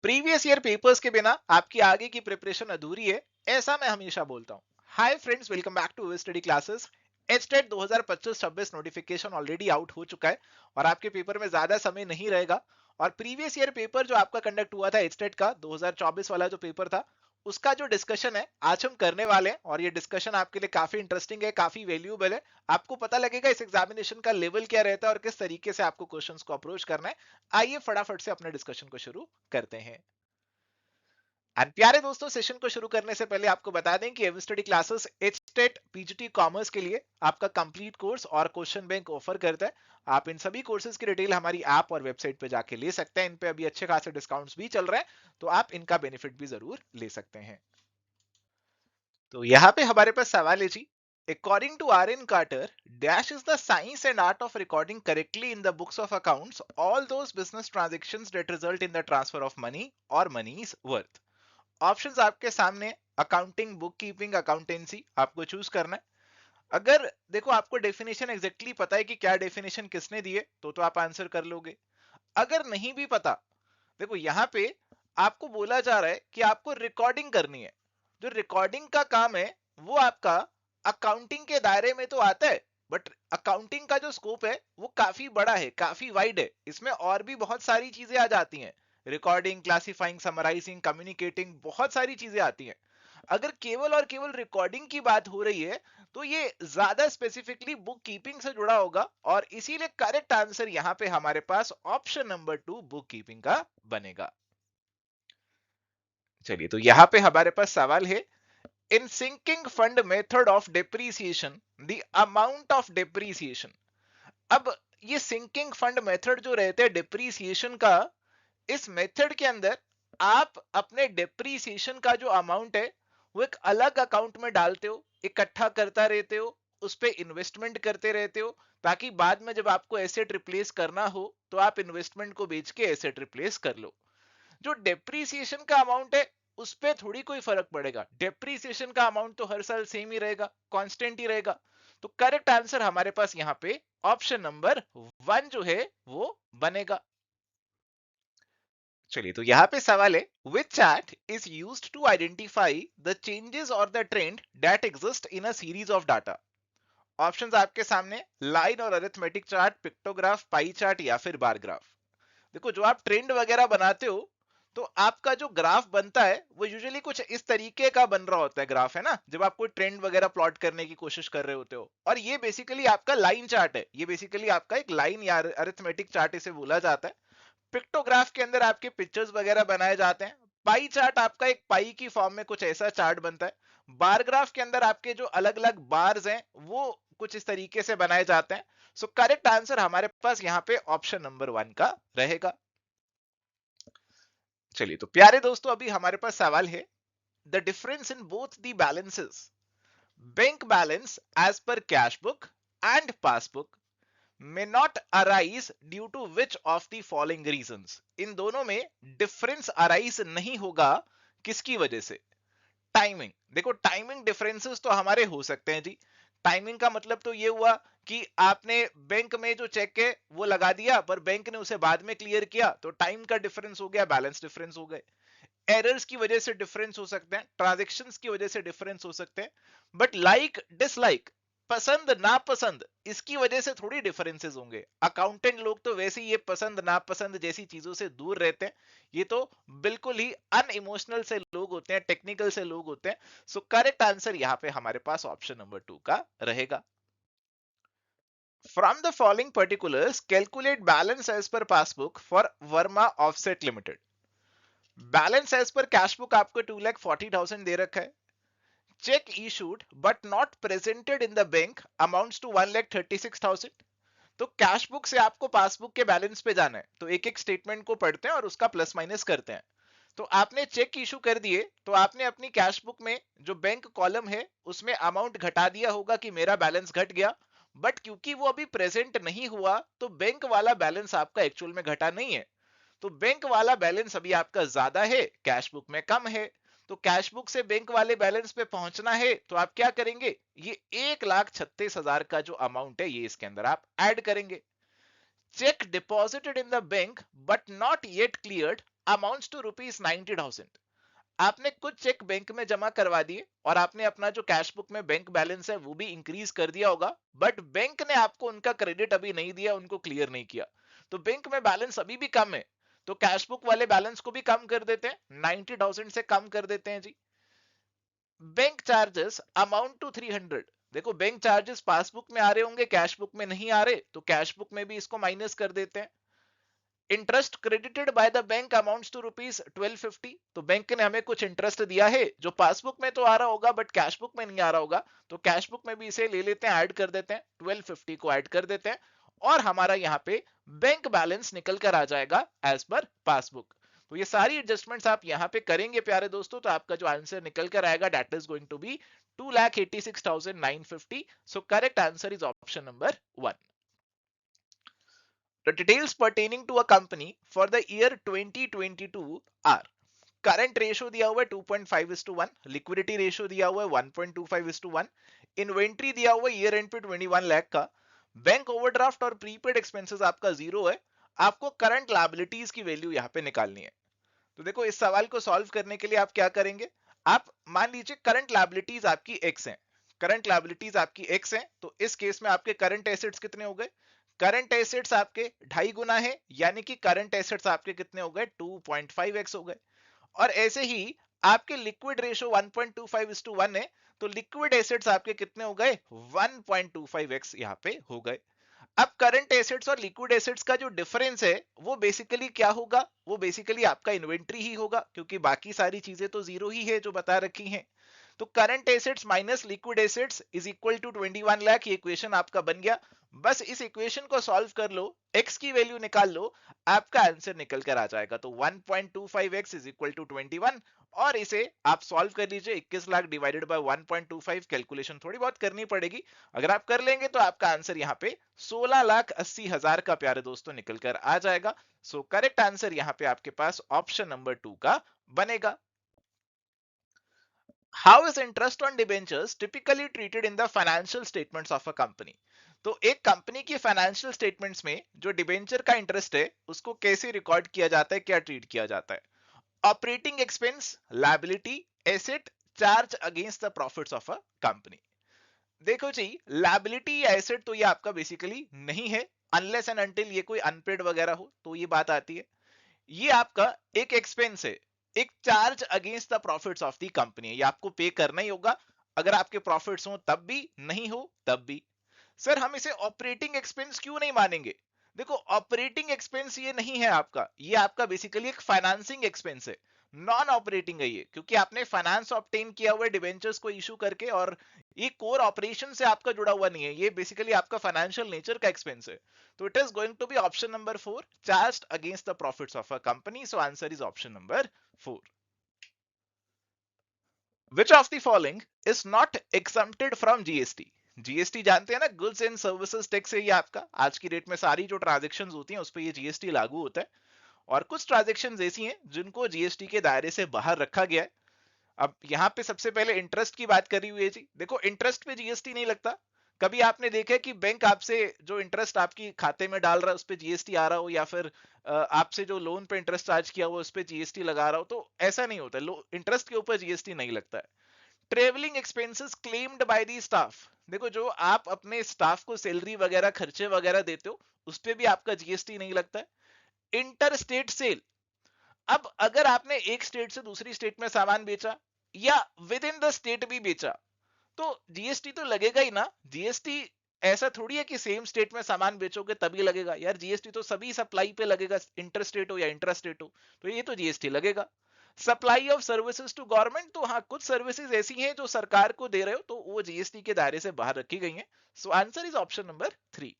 Previous year papers के बिना आपकी आगे की प्रिपरेशन अधूरी है, ऐसा मैं हमेशा बोलता हूँ। Hi friends, welcome back to study classes. HTET 2025-26 notification already out हो चुका है और आपके पेपर में ज्यादा समय नहीं रहेगा। और प्रीवियस ईयर पेपर जो आपका कंडक्ट हुआ था एचटेट का 2024 वाला जो पेपर था, उसका जो डिस्कशन है आज हम करने वाले हैं। और ये डिस्कशन आपके लिए काफी इंटरेस्टिंग है, काफी वैल्यूएबल है। आपको पता लगेगा इस एग्जामिनेशन का लेवल क्या रहता है और किस तरीके से आपको क्वेश्चंस को अप्रोच करना है। आइए फटाफट से अपने डिस्कशन को शुरू करते हैं। एंड प्यारे दोस्तों, सेशन को शुरू करने से पहले आपको बता दें कि AV study classes HTET PGT commerce के लिए आपका कंप्लीट कोर्स और क्वेश्चन बैंक ऑफर करता है। आप इन सभी कोर्सेज की डिटेल हमारी ऐप और वेबसाइट पे जाके ले सकते हैं। इन पे अभी अच्छे खासे डिस्काउंट्स भी चल रहे हैं, तो आप इनका बेनिफिट भी जरूर ले सकते हैं। तो यहाँ पे हमारे पास सवाल है जी। According to R.N. Carter, dash is the science and art of recording correctly in the books of accounts all those business transactions that result in the transfer of money or money's worth. Options आपके सामने, accounting, book keeping, accountancy, आपको choose करना है। अगर देखो आपको definition exactly पता है कि क्या डेफिनेशन किसने दी है, तो आप आंसर कर लोगे। अगर नहीं भी पता, देखो यहाँ पे आपको बोला जा रहा है कि आपको रिकॉर्डिंग करनी है। जो रिकॉर्डिंग का काम है वो आपका अकाउंटिंग के दायरे में तो आता है, बट अकाउंटिंग का जो स्कोप है वो काफी बड़ा है, काफी वाइड है। इसमें और भी बहुत सारी चीजें आ जाती हैं। रिकॉर्डिंग, क्लासिफाइंग, समराइजिंग, कम्युनिकेटिंग, बहुत सारी चीजें आती हैं। अगर केवल और केवल रिकॉर्डिंग की बात हो रही है तो ये ज्यादा स्पेसिफिकली बुक कीपिंग से जुड़ा होगा, और इसीलिए करेक्ट आंसर यहां पे हमारे पास ऑप्शन नंबर 2 बुक कीपिंग का बनेगा। चलिए, तो यहां पे हमारे पास सवाल है, in sinking fund method of depreciation the amount of depreciation. अब ये सिंकिंग फंड मेथड जो रहते हैं डेप्रीसिएशन का, इस मेथड के अंदर आप अपने डेप्रीसिएशन का जो अमाउंट है वो एक अलग अकाउंट में डालते हो, इकट्ठा करता रहते हो, उस पे इन्वेस्टमेंट करते रहते हो, ताकि बाद में जब आपको एसेट रिप्लेस करना हो तो आप इन्वेस्टमेंट को बेच के एसेट रिप्लेस कर लो। जो डेप्रीसिएशन का अमाउंट है उस पे थोड़ी कोई फर्क पड़ेगा। डेप्रीसिएशन का अमाउंट तो हर साल सेम ही रहेगा, कांस्टेंट ही रहेगा। तो करेक्ट आंसर हमारे पास यहाँ पे ऑप्शन नंबर 1 जो है वो बनेगा। चलिए, तो यहाँ पे सवाल है, which chart is used to identify the changes और the trend that exist in a series of data. Options आपके सामने, लाइन और arithmetic chart, pictograph, pie chart या फिर बार ग्राफ। देखो, जो आप ट्रेंड वगैरह बनाते हो तो आपका जो ग्राफ बनता है वो यूजुअली कुछ इस तरीके का बन रहा होता है। ग्राफ है ना, जब आप कोई ट्रेंड वगैरह प्लॉट करने की कोशिश कर रहे होते हो। और ये बेसिकली आपका लाइन चार्ट है, ये बेसिकली आपका एक लाइन या अरिथमेटिक चार्ट इसे बोला जाता है। पिक्टोग्राफ के अंदर आपके पिक्चर्स वगैरह बनाए जाते हैं। पाई चार्ट आपका एक पाई की फॉर्म में कुछ ऐसा चार्ट बनता है। बार ग्राफ के अंदर आपके जो अलग अलग बार्स हैं वो कुछ इस तरीके से बनाए जाते हैं। सो करेक्ट आंसर हमारे पास यहाँ पे ऑप्शन नंबर 1 का रहेगा। चलिए, तो प्यारे दोस्तों, अभी हमारे पास सवाल है, the difference in both the balances, bank balance as per cash book and passbook may not arise due to which of the following reasons। इन दोनों में डिफरेंस अराइज नहीं होगा, किसकी वजह से? टाइमिंग। देखो, टाइमिंग डिफरेंसेस तो हमारे हो सकते हैं जी। टाइमिंग का मतलब तो ये हुआ कि आपने बैंक में जो चेक है वो लगा दिया, पर बैंक ने उसे बाद में क्लियर किया, तो टाइम का डिफरेंस हो गया, बैलेंस डिफरेंस हो गए। एरर्स की वजह से डिफरेंस हो सकते हैं, ट्रांजैक्शंस की वजह से डिफरेंस हो सकते हैं। बट लाइक डिसलाइक, पसंद नापसंद, इसकी वजह से थोड़ी डिफरेंसेस होंगे। अकाउंटेंट लोग तो वैसे ही ये पसंद नापसंद जैसी चीजों से दूर रहते हैं। ये तो बिल्कुल ही अनइमोशनल से लोग होते हैं, टेक्निकल से लोग होते हैं। सो करेक्ट आंसर यहाँ पे हमारे पास ऑप्शन नंबर 2 का रहेगा। From the following particulars calculate balance as per passbook for Verma offset limited. Balance as per cash book आपको 2,40,000 दे रखा है। Cheque issued but not presented in the bank amounts to 1,36,000। तो कैश बुक से आपको passbook के बैलेंस पे जाना है, तो एक एक स्टेटमेंट को पढ़ते हैं और उसका प्लस माइनस करते हैं। तो आपने चेक इशू कर दिए, तो आपने अपनी कैश बुक में जो बैंक कॉलम है उसमें अमाउंट घटा दिया होगा कि मेरा बैलेंस घट गया। बट क्योंकि वो अभी प्रेजेंट नहीं हुआ, तो बैंक वाला बैलेंस आपका एक्चुअल में घटा नहीं है। तो बैंक वाला बैलेंस अभी आपका ज्यादा है, कैश बुक में कम है। तो कैश बुक से बैंक वाले बैलेंस पे पहुंचना है, तो आप क्या करेंगे, ये 1,36,000 का जो अमाउंट है ये इसके अंदर आप ऐड करेंगे। Cheque deposited in the bank but not yet cleared amounts to ₹90,000। आपने कुछ चेक बैंक में जमा करवा दिए और आपने अपना जो कैश बुक में बैंक बैलेंस है वो भी इंक्रीज कर दिया होगा, बट बैंक ने आपको उनका क्रेडिट अभी नहीं दिया, उनको क्लियर नहीं किया, तो बैंक में बैलेंस अभी भी कम है, तो कैश बुक वाले बैलेंस को भी कम कर देते हैं, 90,000 से कम कर देते हैं जी। Bank charges amount to 300। देखो बैंक चार्जेस पासबुक में आ रहे होंगे, कैश बुक में नहीं आ रहे, तो कैश बुक में भी इसको माइनस कर देते हैं। Interest credited by the bank amounts to ₹1250। तो बैंक ने हमें कुछ इंटरेस्ट दिया है जो पासबुक में तो आ रहा होगा बट कैश बुक में नहीं आ रहा होगा, तो कैश बुक में भी इसे ले लेते हैं, ऐड कर देते हैं, 1250 को ऐड कर देते हैं और हमारा यहाँ पे बैंक बैलेंस निकल कर आ जाएगा एज पर पासबुक। तो ये सारी एडजस्टमेंट्स आप यहाँ पे करेंगे प्यारे दोस्तों, तो आपका जो आंसर निकल कर आएगा that is going to be 2,86,950। So correct answer is option number 1। The details pertaining to a company for the year 2022 are: current ratio दिया हुआ है 2.5:1, लिक्विडिटी रेशियो दिया हुआ है 1.25:1, इन्वेंट्री दिया हुआ है ईयर एंड पे 21 लाख का, बैंक ओवरड्राफ्ट और प्रीपेड एक्सपेंसेस आपका जीरो है, आपको करंट लायबिलिटीज की वैल्यू यहाँ पे निकालनी है। तो देखो इस सवाल को सॉल्व करने के लिए आप क्या करेंगे, आप मान लीजिए करंट लायबिलिटीज आपकी एक्स है, करंट लायबिलिटीज आपकी एक्स है, तो इस केस में आपके करंट एसेट्स कितने हो गए, करंट एसेट्स आपके 2.5 गुना है, यानी कि करंट एसेट्स आपके कितने हो गए 2.5x हो गए। और ऐसे ही आपके लिक्विड रेशियो 1.25:1 है, तो लिक्विड एसेट्स आपके कितने हो गए 1.25x यहाँ पे हो गए। अब करंट एसेट्स और लिक्विड एसेट्स का जो डिफरेंस है वो बेसिकली क्या होगा, वो बेसिकली आपका इन्वेंट्री ही होगा, क्योंकि बाकी सारी चीजें तो जीरो ही है जो बता रखी हैं। तो current assets minus liquid assets is equal to 21 lakh, ये इक्वेशन आपका बन गया। बस इस इक्वेशन को सॉल्व कर लो, x की वैल्यू निकाल लो, आपका आंसर निकल कर आ जाएगा। तो 1.25x इज इक्वल टू 21, और इसे आप सॉल्व कर लीजिए, 21 लाख डिवाइडेड बाय 1.25, कैलकुलेशन थोड़ी बहुत करनी पड़ेगी, अगर आप कर लेंगे तो आपका आंसर यहाँ पे 16,80,000 का प्यारे दोस्तों निकल कर आ जाएगा। सो करेक्ट आंसर यहाँ पे आपके पास ऑप्शन नंबर 2 का बनेगा। How is interest on debentures typically treated in the financial statements of a company? तो एक कंपनी की फाइनेंशियल स्टेटमेंट्स में जो डिबेंचर का इंटरेस्ट है उसको कैसे रिकॉर्ड किया जाता है, क्या ट्रीट किया जाता है? Operating expense, liability, asset, charge against the profits of a company. देखो जी, लायबिलिटी या एसेट तो ये आपका बेसिकली नहीं है, अनलेस एंड अनटिल ये कोई अनपेड वगैरह हो तो ये बात आती है। ये आपका एक एक्सपेंस है, एक charge against the profits of the company है, ये आपको पे करना ही होगा, अगर आपके प्रॉफिट्स हो तब भी, नहीं हो तब भी। सर हम इसे ऑपरेटिंग एक्सपेंस क्यों नहीं मानेंगे? देखो ऑपरेटिंग एक्सपेंस ये नहीं है आपका, ये आपका बेसिकली एक फाइनेंसिंग एक्सपेंस है, नॉन ऑपरेटिंग है ये, क्योंकि आपने फाइनेंस ऑब्टेन किया हुआ है डिबेंचर्स को इशू करके, और ये कोर ऑपरेशन से आपका जुड़ा हुआ नहीं है, ये बेसिकली आपका फाइनेंशियल नेचर का एक्सपेंस है। तो it is going to be option number 4, charged against the profits of a company. So answer is option number 4। Which of the following is not exempted from GST? GST जानते हैं ना, goods and services tax है ये आपका, आज की date में सारी जो ट्रांजैक्शंस होती हैं उस पर ये जीएसटी लागू होता है, और कुछ ट्रांजैक्शंस ऐसी हैं जिनको जीएसटी के दायरे से बाहर रखा गया है। अब यहाँ पे सबसे पहले इंटरेस्ट की बात करी हुई है जी, देखो इंटरेस्ट पे जीएसटी नहीं लगता। कभी आपने देखा है कि बैंक आपसे जो इंटरेस्ट आपकी खाते में डाल रहा है उस पे जीएसटी आ रहा हो, या फिर आपसे जो लोन पे इंटरेस्ट चार्ज किया हुआ उस पे जीएसटी लगा रहा हो? तो ऐसा नहीं होता, इंटरेस्ट के ऊपर जीएसटी नहीं लगता है। Travelling expenses claimed by the staff, देखो जो आप अपने स्टाफ को सैलरी वगैरह खर्चे वगैरह देते हो उस पे भी आपका जीएसटी नहीं लगता है। इंटर स्टेट सेल, अब अगर आपने एक स्टेट से दूसरी स्टेट में सामान बेचा या विद इन द स्टेट भी बेचा तो जीएसटी तो लगेगा ही ना। जीएसटी ऐसा थोड़ी है कि सेम स्टेट में सामान बेचोगे तभी लगेगा यार, जीएसटी तो सभी सप्लाई पे लगेगा, इंटर स्टेट हो या इंट्रा स्टेट हो, तो ये तो जीएसटी लगेगा। Supply of services to government, तो हाँ कुछ सर्विसेज ऐसी हैं जो सरकार को दे रहे हो तो वो जीएसटी के दायरे से बाहर रखी गई हैं। सो answer is option number 3।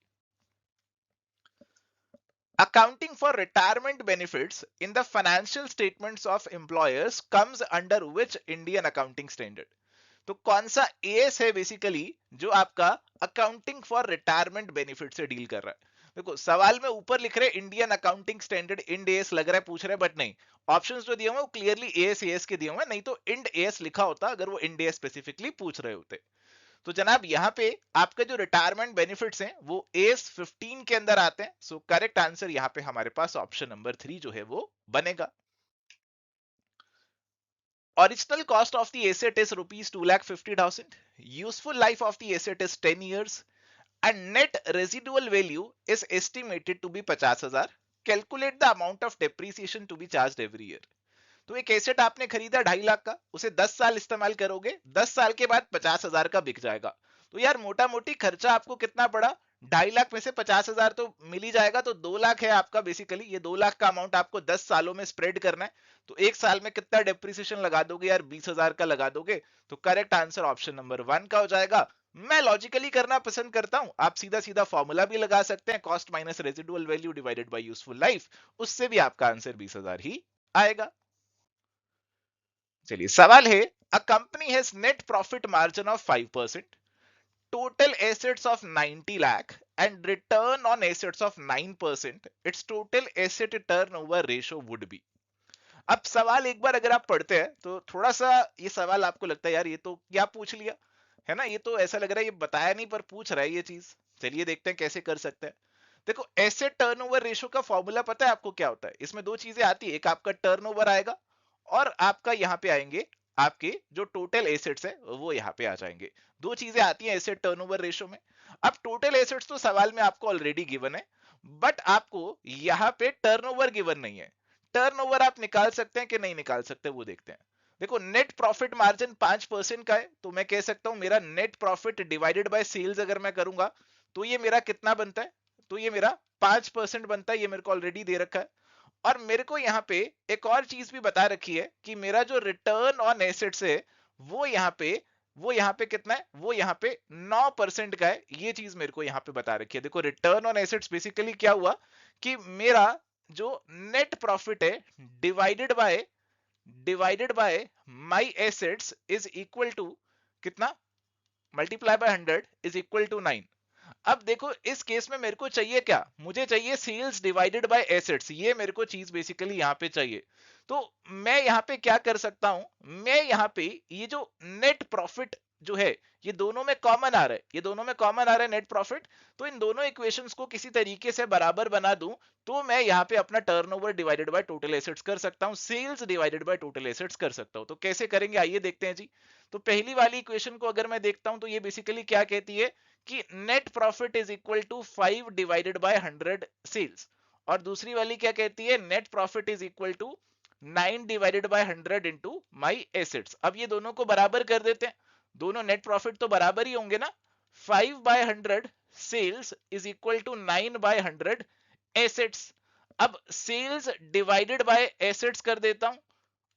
Accounting for retirement benefits in the financial statements of employers comes under which Indian accounting standard? तो कौन सा एएस है बेसिकली जो आपका अकाउंटिंग फॉर रिटायरमेंट बेनिफिट से डील कर रहा है? देखो सवाल में ऊपर लिख रहे Indian accounting standard Ind AS लग रहा है पूछ रहे हैं, बट नहीं, ऑप्शंस जो दिए हुए वो क्लियरली एएस एएस के दिए हुए हैं, नहीं तो इंड एएस लिखा होता अगर वो इंड एएस स्पेसिफिकली पूछ रहे होते। तो जनाब यहाँ पे आपके जो रिटायरमेंट बेनिफिट्स हैं वो एस 15 के अंदर आते हैं। सो करेक्ट आंसर यहाँ पे हमारे पास ऑप्शन नंबर 3 जो है वो बनेगा। Original cost of the asset is rupees 2,50,000. Useful life of the asset is 10 years. And net residual value is estimated to be 50,000. Calculate the amount of depreciation to be charged every year. तो एक asset आपने खरीदा 2.5 लाख का, उसे 10 साल इस्तेमाल करोगे, 10 साल के बाद 50,000 का बिक जाएगा। तो यार मोटा मोटी खर्चा आपको कितना पड़ा, 2.5 लाख में से 50,000 तो मिल ही जाएगा, तो 2 लाख है आपका बेसिकली। ये 2 लाख का अमाउंट आपको 10 सालों में स्प्रेड करना है। तो एक साल में कितना डेप्रिसिएशन लगा दोगे यार, 20,000 का लगा दोगे। तो करेक्ट आंसर ऑप्शन नंबर 1 का हो जाएगा। मैं लॉजिकली करना पसंद करता हूं, आप सीधा सीधा फॉर्मूला भी लगा सकते हैं, cost minus residual value divided by useful life, उससे भी आपका आंसर 20,000 ही आएगा। चलिए सवाल है, a company has net profit margin of 5%, total assets of 90 lakh and return on assets of 9%, its total asset turnover ratio would be। अब सवाल एक बार अगर आप पढ़ते हैं तो थोड़ा सा ये सवाल आपको लगता है यार ये तो क्या पूछ लिया है ना, ये तो ऐसा लग रहा है ये बताया नहीं पर पूछ रहा है ये चीज। चलिए देखते हैं कैसे कर सकते हैं। देखो एसेट टर्नओवर रेशियो का फॉर्मूला पता है आपको क्या होता है, इसमें दो चीजें आती है, एक आपका टर्नओवर आएगा और आपका यहाँ पे आएंगे आपके जो टोटल एसेट्स है वो यहाँ पे आ जाएंगे। दो चीजें आती हैं एसेट टर्नओवर रेशियो में। अब टोटल एसेट्स तो सवाल में आपको ऑलरेडी गिवन है, बट आपको यहाँ पे टर्नओवर गिवन नहीं है। टर्नओवर आप निकाल सकते हैं कि नहीं निकाल सकते वो देखते हैं। देखो नेट प्रॉफिट मार्जिन 5% का है, तो मैं कह सकता हूं मेरा net profit divided by sales अगर मैं करूंगा तो ये मेरा कितना बनता है, तो ये मेरा 5% बनता है, ये मेरे को ऑलरेडी दे रखा है। और मेरे को यहाँ पे एक और चीज भी बता रखी है कि मेरा जो रिटर्न ऑन एसेट्स है वो यहाँ पे कितना है, वो यहाँ पे 9% का है। ये चीज मेरे को यहाँ पे बता रखी है। देखो रिटर्न ऑन एसेट्स बेसिकली क्या हुआ कि मेरा जो नेट प्रॉफिट है divided by my assets is equal to कितना, multiply by 100 is equal to 9। अब देखो इस केस में मेरे को चाहिए क्या, मुझे चाहिए सेल्स डिवाइडेड बाय एसेट्स, ये मेरे को चीज बेसिकली यहाँ पे चाहिए। तो मैं यहाँ पे क्या कर सकता हूं, मैं यहाँ पे ये जो नेट प्रॉफिट जो है ये दोनों में कॉमन आ रहा है, ये दोनों में कॉमन आ रहा है नेट प्रॉफिट, तो इन दोनों इक्वेशंस को किसी तरीके से बराबर बना दूं तो मैं यहाँ पे अपना turnover divided by total assets कर सकता हूं, sales divided by total assets कर सकता हूं। तो कैसे करेंगे आइए देखते हैं जी। तो पहली वाली इक्वेशन को अगर मैं देखता हूं तो ये बेसिकली क्या कहती है कि net profit is equal to 5 divided by 100 sales, और दूसरी वाली क्या कहती है, net profit is equal to 9 divided by 100 into my assets. अब ये दोनों को बराबर कर देते हैं, दोनों नेट प्रॉफिट तो बराबर ही होंगे ना। 5 by 100 sales is equal to 9 by 100 assets. अब सेल्स डिवाइडेड बाय एसेट्स कर देता हूं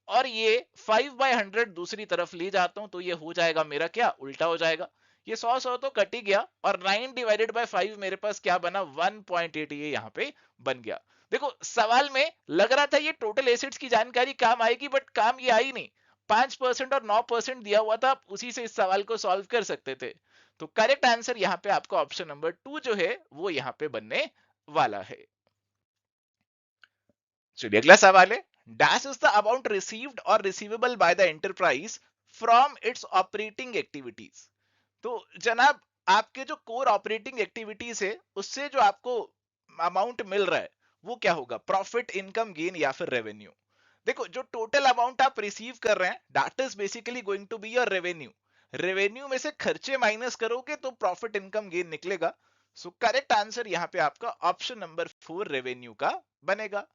और ये 5 बाय 100 दूसरी तरफ ले जाता हूं तो ये हो जाएगा मेरा क्या, उल्टा हो जाएगा। ये 100 तो कट ही गया और 9 डिवाइडेड बाय 5 मेरे पास क्या बना, 1.8, ये यहाँ पे बन गया। देखो सवाल में लग रहा था ये टोटल एसेट्स की जानकारी काम आएगी, बट काम ये आई नहीं। 5% और 9% दिया हुआ था, उसी से इस सवाल को सॉल्व कर सकते थे। तो करेक्ट आंसर यहाँ पे आपका ऑप्शन नंबर 2 जो है वो यहाँ पे बनने वाला है। चलिए अगला सवाल है, dash is the amount received और receivable by the enterprise from its operating activities. तो जनाब आपके जो कोर ऑपरेटिंग एक्टिविटीज है उससे जो आपको अमाउंट मिल रहा है वो क्या होगा, प्रॉफिट, इनकम, गेन या फिर रेवेन्यू। देखो जो टोटल अमाउंट आप रिसीव कर रहे हैं that is basically going to be your revenue. Revenue में से खर्चे माइनस करोगे तो प्रॉफिट, इनकम, गेन निकलेगा। सो करेक्ट आंसर यहाँ पे आपका ऑप्शन नंबर 4 रेवेन्यू का बनेगा।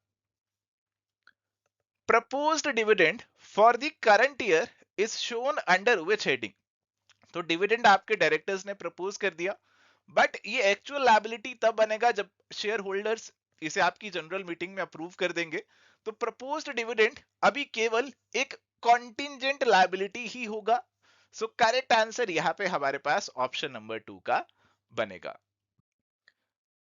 Proposed dividend for the current year is shown under which heading. तो डिविडेंड आपके डायरेक्टर्स ने प्रपोज कर दिया, बट ये एक्चुअल लायबिलिटी तब बनेगा जब शेयर होल्डर्स इसे आपकी जनरल मीटिंग में अप्रूव कर देंगे। तो प्रपोज्ड डिविडेंड अभी केवल एक कॉन्टिंजेंट लायबिलिटी ही होगा। सो करेक्ट आंसर यहाँ पे हमारे पास ऑप्शन नंबर 2 का बनेगा।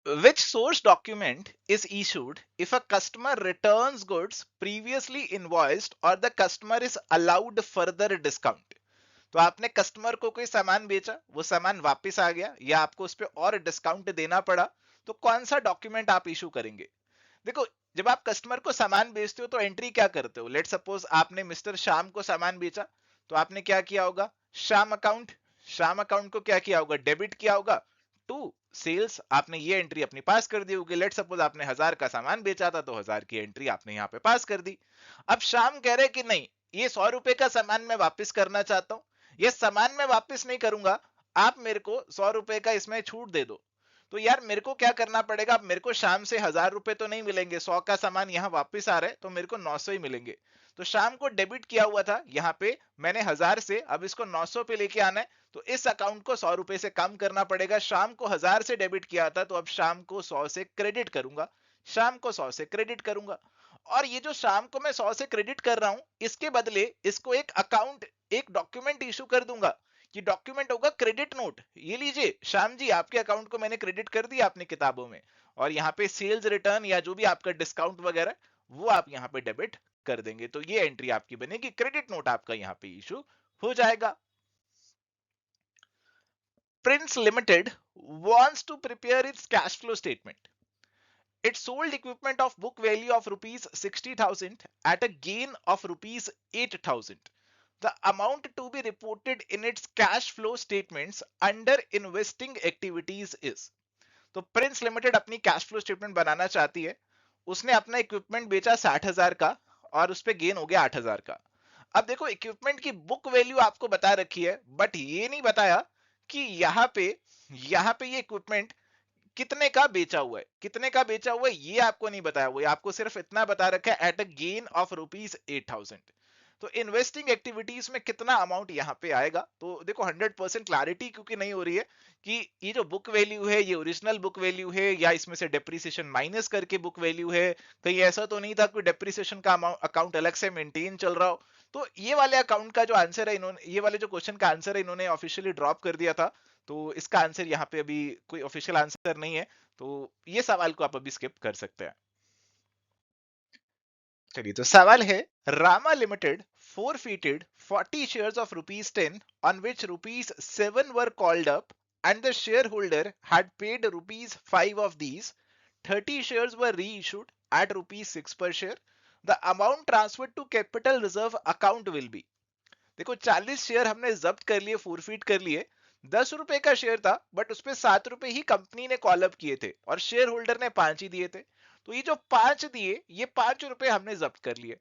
Which source document is issued if a customer returns goods previously invoiced or the customer is allowed further discount। तो आपने कस्टमर को कोई सामान बेचा, वो सामान वापस आ गया या आपको उस पर और डिस्काउंट देना पड़ा, तो कौन सा डॉक्यूमेंट आप इशू करेंगे। देखो जब आप कस्टमर को सामान बेचते हो तो एंट्री क्या करते हो, लेट सपोज आपने मिस्टर श्याम को सामान बेचा तो आपने क्या किया होगा, श्याम अकाउंट, श्याम अकाउंट को क्या किया होगा, डेबिट किया होगा टू सेल्स, आपने ये एंट्री अपनी पास कर दी होगी। लेट सपोज आपने 1000 का सामान बेचा था तो 1000 की एंट्री आपने यहाँ पे पास कर दी। अब श्याम कह रहे कि नहीं ये 100 रुपए का सामान मैं वापस करना चाहता हूँ, ये सामान मैं वापस नहीं करूंगा, आप मेरे को 100 रुपए का इसमें छूट दे दो। तो यार मेरे को क्या करना पड़ेगा, अब मेरे को शाम से 1000 रुपए तो नहीं मिलेंगे, 100 का सामान यहाँ वापस आ रहा है तो मेरे को 900 ही मिलेंगे। तो शाम को डेबिट किया हुआ था, यहाँ पे मैंने 1000 से अब इसको 900 पे लेके आना है, तो इस अकाउंट को 100 रुपए से कम करना पड़ेगा। शाम को 1000 से डेबिट किया था, तो अब शाम को 100 से क्रेडिट करूंगा, शाम को 100 से क्रेडिट करूंगा। और ये जो शाम को मैं 100 से क्रेडिट कर रहा हूं, इसके बदले इसको एक अकाउंट, एक डॉक्यूमेंट इशू कर दूंगा। ये डॉक्यूमेंट होगा क्रेडिट नोट। ये लीजिए श्याम जी, आपके अकाउंट को मैंने क्रेडिट कर दिया अपनी किताबों में, और यहाँ पे सेल्स रिटर्न या जो भी आपका डिस्काउंट वगैरह वो आप यहाँ पे डेबिट कर देंगे। तो ये एंट्री आपकी बनेगी, क्रेडिट नोट आपका यहाँ पे इशू हो जाएगा। Prince limited wants to prepare its cash flow statement. It sold equipment of book value of rupees 60,000 at a gain of rupees 8,000. The amount to be reported in its cash flow statements under investing activities is. तो Prince limited अपनी cash flow statement बनाना चाहती है। उसने अपना equipment बेचा 60,000 का और उस पे गेन हो गया 8,000 का। अब देखो इक्विपमेंट की बुक वैल्यू आपको बता रखी है, बट ये नहीं बताया कि यहाँ पे ये इक्विपमेंट कितने का बेचा हुआ है, कितने का बेचा हुआ है ये आपको नहीं बताया हुआ है, आपको सिर्फ इतना बता रखा है at a gain of rupees 8,000। तो इन्वेस्टिंग एक्टिविटीज में कितना अमाउंट यहाँ पे आएगा, तो देखो 100% क्लैरिटी क्योंकि नहीं हो रही है कि ये जो बुक वैल्यू है ये ओरिजिनल बुक वैल्यू है या इसमें से डेप्रिसिएशन माइनस करके बुक वैल्यू है। कहीं ऐसा तो नहीं था कोई डेप्रिसिएशन का अकाउंट अलग से मेंटेन चल रहा हो। तो ये वाले अकाउंट का जो आंसर है, इन्होंने ये वाले जो क्वेश्चन का आंसर है इन्होंने ऑफिशियली ड्रॉप कर दिया था। तो इसका आंसर यहाँ पे अभी कोई ऑफिशियल आंसर नहीं है, तो ये सवाल को आप अभी स्किप कर सकते हैं। चलिए तो सवाल है, Rama limited forfeited 40 shares of rupees 10 on which rupees 7 were called up and the shareholder had paid rupees 5 of these. 30 shares were reissued at rupees 6 per share. The amount transferred to capital reserve account will be. देखो 40 share हमने जब्त कर लिए, forfeit कर लिए। 10 रुपए का share था बट उसपे 7 रुपए ही कंपनी ने कॉल अप किए थे और शेयर होल्डर ने 5 ही दिए थे। तो ये जो 5 दिए, ये 5 रुपए हमने जब्त कर लिए।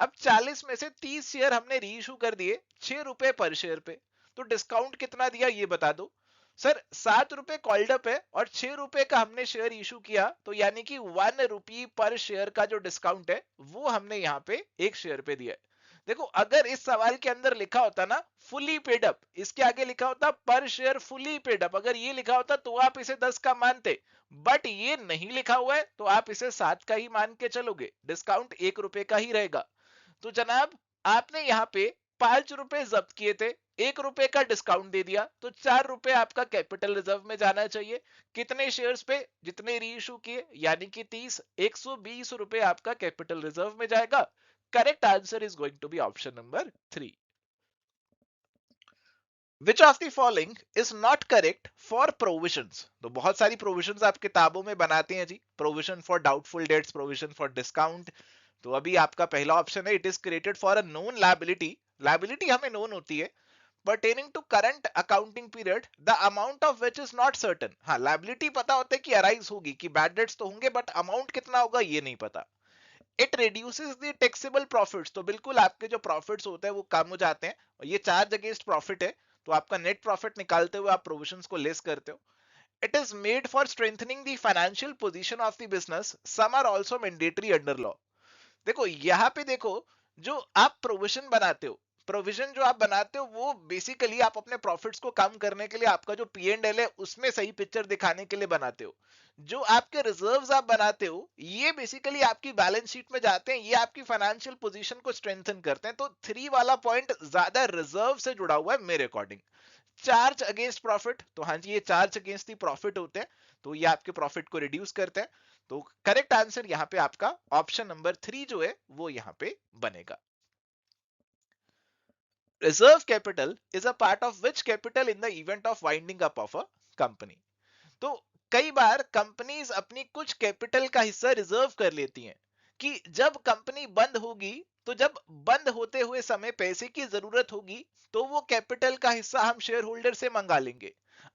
अब 40 में से 30 शेयर हमने रीइशू कर दिए 6 रुपए पर शेयर पे। तो डिस्काउंट कितना दिया ये बता दो। सर 7 रुपए कॉल्ड अप है और 6 रुपए का हमने शेयर इशू किया, तो यानी कि 1 रुपी पर शेयर का जो डिस्काउंट है वो हमने यहाँ पे एक शेयर पे दिया है। देखो अगर इस सवाल के अंदर लिखा होता ना फुली पेड अप, इसके आगे लिखा होता पर शेयर फुली पेड अप, अगर ये लिखा होता तो आप इसे 10 का मानते, बट ये नहीं लिखा हुआ है तो आप इसे 7 का ही मान के चलोगे, डिस्काउंट 1 रुपए का ही रहेगा। तो जनाब आपने यहाँ पे 5 रुपए जब्त किए थे, 1 रुपए का डिस्काउंट दे दिया, तो 4 रुपए आपका कैपिटल रिजर्व में जाना चाहिए। कितने शेयर्स पे, जितने रीइशू किए यानी कि 30, 120 रुपए आपका कैपिटल रिजर्व में जाएगा। Correct answer is going to be option number 3। Which of the following is not correct for provisions? तो बहुत सारी provisions आप किताबों में बनाते हैं जी, provision for doubtful debts, provision for discount। तो अभी आपका पहला ऑप्शन है, it is created for a known liability, liability हमें known होती है, pertaining to current accounting period, the amount of which is not certain। हाँ liability पता होता है कि arise होगी, कि bad debts तो होंगे, but amount कितना होगा ये नहीं पता। It reduces the taxable profits, तो बिल्कुल आपके जो प्रॉफिट्स होते हैं वो कम हो जाते हैं, और ये चार्ज अगेंस्ट प्रॉफिट है, तो आपका नेट प्रॉफिट निकालते हुए आप प्रोविजंस को लेस करते हो। It is made for strengthening the financial position of the business, some are also mandatory under law. देखो यहाँ पे देखो, जो आप प्रोविजन बनाते हो, प्रोविजन जो आप बनाते हो वो बेसिकली आप अपने प्रॉफिट्स को कम करने के लिए, आपका जो P&L है उसमें सही पिक्चर दिखाने के लिए बनाते हो। जो आपके रिजर्व्स आप बनाते हो ये बेसिकली आपकी बैलेंस शीट में जाते हैं, ये आपकी फाइनेंशियल पोजीशन को स्ट्रेंथन करते हैं। तो 3 वाला पॉइंट ज्यादा रिजर्व से जुड़ा हुआ है मेरे अकॉर्डिंग। चार्ज अगेंस्ट प्रॉफिट, तो हाँ जी ये चार्ज अगेंस्ट दी प्रॉफिट होते हैं, तो ये आपके प्रॉफिट को रिड्यूस करते हैं। तो करेक्ट आंसर यहाँ पे आपका ऑप्शन नंबर 3 जो है वो यहाँ पे बनेगा। Reserve capital is a part of which capital in the event of winding up of a company. तो कई बार कंपनीज अपनी कुछ कैपिटल का हिस्सा रिजर्व कर लेती हैं कि जब कंपनी बंद होगी, तो जब बंद होते हुए समय पैसे की जरूरत होगी तो वो कैपिटल का हिस्सा हम शेयर होल्डर से मंगा लेंगे।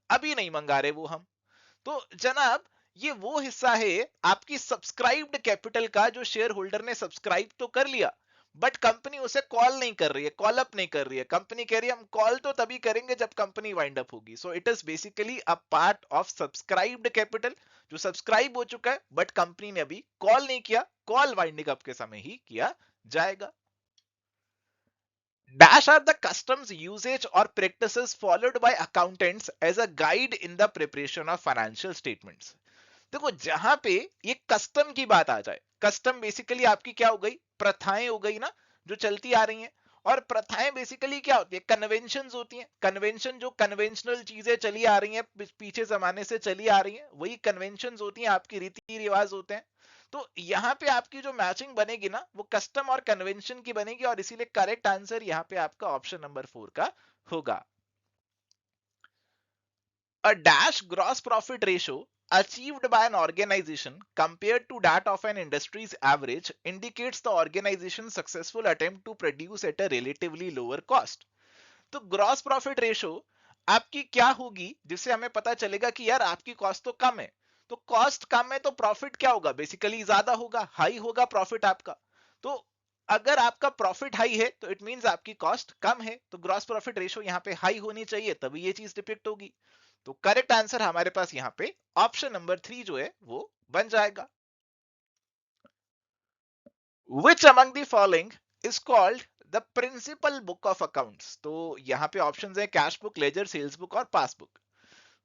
अभी नहीं मंगा रहे वो हम। तो जनाब ये वो हिस्सा है आपकी सब्सक्राइब्ड कैपिटल का जो शेयर होल्डर ने सब्सक्राइब तो कर लिया, बट कंपनी उसे कॉल नहीं कर रही है, कॉल अप नहीं कर रही है। कंपनी कह रही है हम कॉल तो तभी करेंगे जब कंपनी वाइंड अप होगी। So it is basically a part of subscribed capital, जो सब्सक्राइब हो चुका है बट कंपनी ने अभी कॉल नहीं किया, कॉल वाइंडिंग अप के समय ही किया जाएगा। Dash are the customs, usage or practices followed by accountants as a guide in the preparation of financial statements. देखो जहां पे ये कस्टम की बात आ जाए, कस्टम बेसिकली आपकी क्या हो गई, प्रथाएं हो गई ना, जो चलती आ रही हैं। और प्रथाएं बेसिकली क्या होती है, कन्वेंशन होती हैं। कन्वेंशन जो कन्वेंशनल चीजें चली आ रही हैं, पीछे जमाने से चली आ रही हैं, वही कन्वेंशन होती हैं, आपकी रीति रिवाज होते हैं। तो यहाँ पे आपकी जो मैचिंग बनेगी ना, वो कस्टम और कन्वेंशन की बनेगी, और इसीलिए करेक्ट आंसर यहाँ पे आपका ऑप्शन नंबर 4 का होगा। A dash gross profit ratio achieved by an organization compared to that of an industry's average indicates the organization's successful attempt to produce at a relatively lower cost. तो gross profit ratio आपकी क्या होगी, जिससे हमें पता चलेगा कि यार आपकी कॉस्ट तो कम है। तो कॉस्ट कम है तो प्रॉफिट क्या होगा, बेसिकली ज्यादा होगा, हाई होगा प्रॉफिट आपका। तो अगर आपका प्रॉफिट हाई है तो इट मींस आपकी कॉस्ट कम है, तो ग्रॉस प्रॉफिट रेशो यहाँ पे हाई होनी चाहिए, तभी ये चीज डिपिक्ट होगी। तो करेक्ट आंसर हमारे पास यहाँ पे ऑप्शन नंबर 3 जो है वो बन जाएगा। Which among the following is called the principal book of accounts? तो यहाँ पे ऑप्शंस है cash book, ledger, sales book और पासबुक।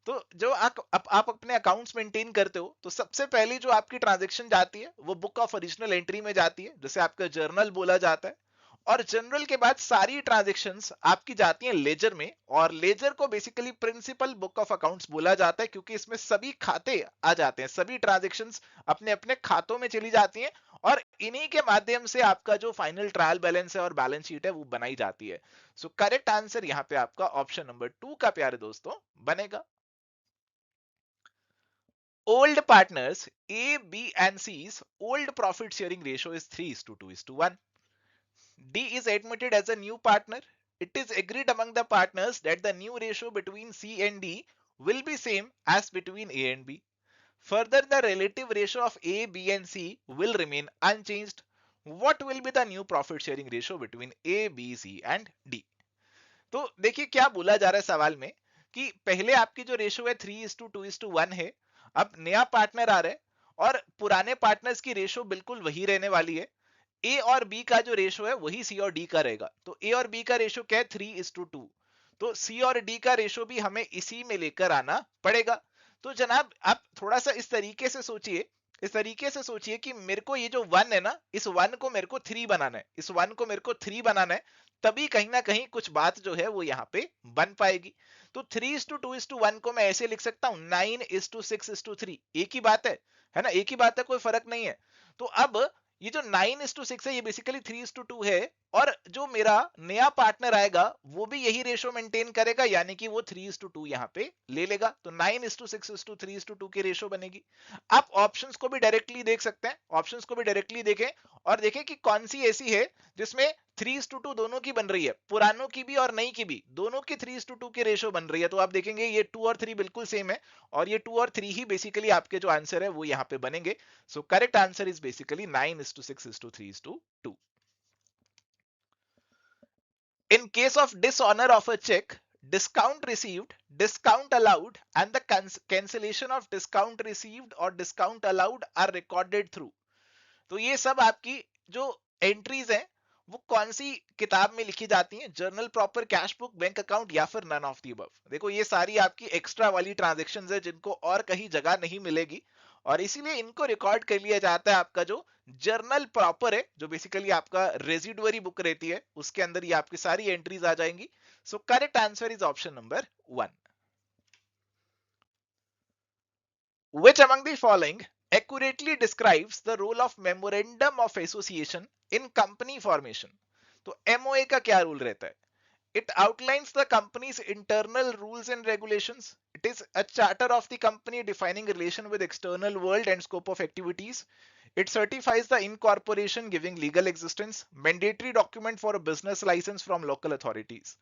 तो जो आप अपने अकाउंट्स मेंटेन करते हो, तो सबसे पहले जो आपकी ट्रांजैक्शन जाती है वो बुक ऑफ ओरिजिनल एंट्री में जाती है, जिसे आपका जर्नल बोला जाता है। और जनरल के बाद सारी ट्रांजैक्शंस आपकी जाती हैं लेजर में, और लेजर को basically principal book of accounts बोला जाता है, क्योंकि इसमें सभी खाते आ जाते हैं, सभी ट्रांजैक्शंस अपने अपने खातों में चली जाती हैं, और इन्हीं के माध्यम से आपका जो फाइनल ट्रायल बैलेंस है और बैलेंस शीट है वो बनाई जाती है। सो करेक्ट आंसर यहाँ पे आपका ऑप्शन नंबर 2 का प्यारे दोस्तों बनेगा। Old partners A, B, and C's old profit sharing ratio is 3:2:1. D is admitted as a new partner. It is agreed among the partners that the new ratio between C and D will be same as between A and B. Further, the relative ratio of A, B, and C will remain unchanged. What will be the new profit sharing ratio between A, B, C and D? तो देखिए क्या बोला जा रहा है सवाल में, कि पहले आपकी जो रेशो है 3:2:1 है। अब नया पार्टनर आ रहा है और पुराने पार्टनर्स की रेशो बिल्कुल वही रहने वाली है। ए और बी का जो रेशो है वही सी और डी का रहेगा। तो ए और बी का रेशो क्या है, 3:2। तो सी और डी का रेशो भी हमें इसी में लेकर आना पड़ेगा। तो जनाब आप थोड़ा सा इस तरीके से सोचिए, इस तरीके से सोचिए कि मेरे को ये जो 1 है ना, इस 1 को मेरे को 3 बनाना है, इस 1 को मेरे को 3 बनाना है, तभी कहीं ना कहीं कुछ बात जो है वो यहाँ पे बन पाएगी। तो 3:2:1 को मैं ऐसे लिख सकता हूं 9:6:3, एक ही बात है ना, एक ही बात है, कोई फर्क नहीं है। तो अब ये जो 9:6 है ये बेसिकली 3:2 है, और जो मेरा नया पार्टनर आएगा वो भी यही रेशो मेंटेन करेगा, यानी कि वो 3:2 यहाँ पे ले लेगा। तो 9:6:3:2 की रेशो बनेगी। आप ऑप्शंस को भी डायरेक्टली देख सकते हैं, ऑप्शंस को भी डायरेक्टली देखें और देखें कि कौन सी ऐसी है जिसमें 3:2 दोनों की बन रही है, पुरानों की भी और नई की भी, दोनों की 3:2 की रेशो बन रही है। तो आप देखेंगे ये 2 और 3 बिल्कुल सेम है, और ये 2 और 3 ही बेसिकली आपके जो आंसर है वो यहाँ पे बनेंगे। सो correct answer is basically 9:6:3:2. In case of dishonor of a check, discount received, discount allowed, and the cancellation of discount received or discount allowed are recorded through. तो ये सब आपकी जो एंट्रीज हैं वो कौन सी किताब में लिखी जाती हैं, journal, proper, cash book, bank account, या फिर नन ऑफ दी अबव। देखो ये सारी आपकी एक्स्ट्रा वाली ट्रांजैक्शंस है जिनको और कहीं जगह नहीं मिलेगी, और इसीलिए इनको रिकॉर्ड कर लिया जाता है। आपका जो जर्नल प्रॉपर है, जो बेसिकली आपका रेजिडुअरी बुक रहती है, उसके अंदर ये आपकी सारी एंट्रीज आ जाएंगी। सो correct answer is option number 1. Which among the following accurately describes the role of memorandum of association in company formation? तो MOA का क्या रूल रहता है? It outlines the company's internal rules and regulations. It is a charter of the company defining relation with external world and scope of activities. It certifies the incorporation giving legal existence. Mandatory document for a business license from local authorities.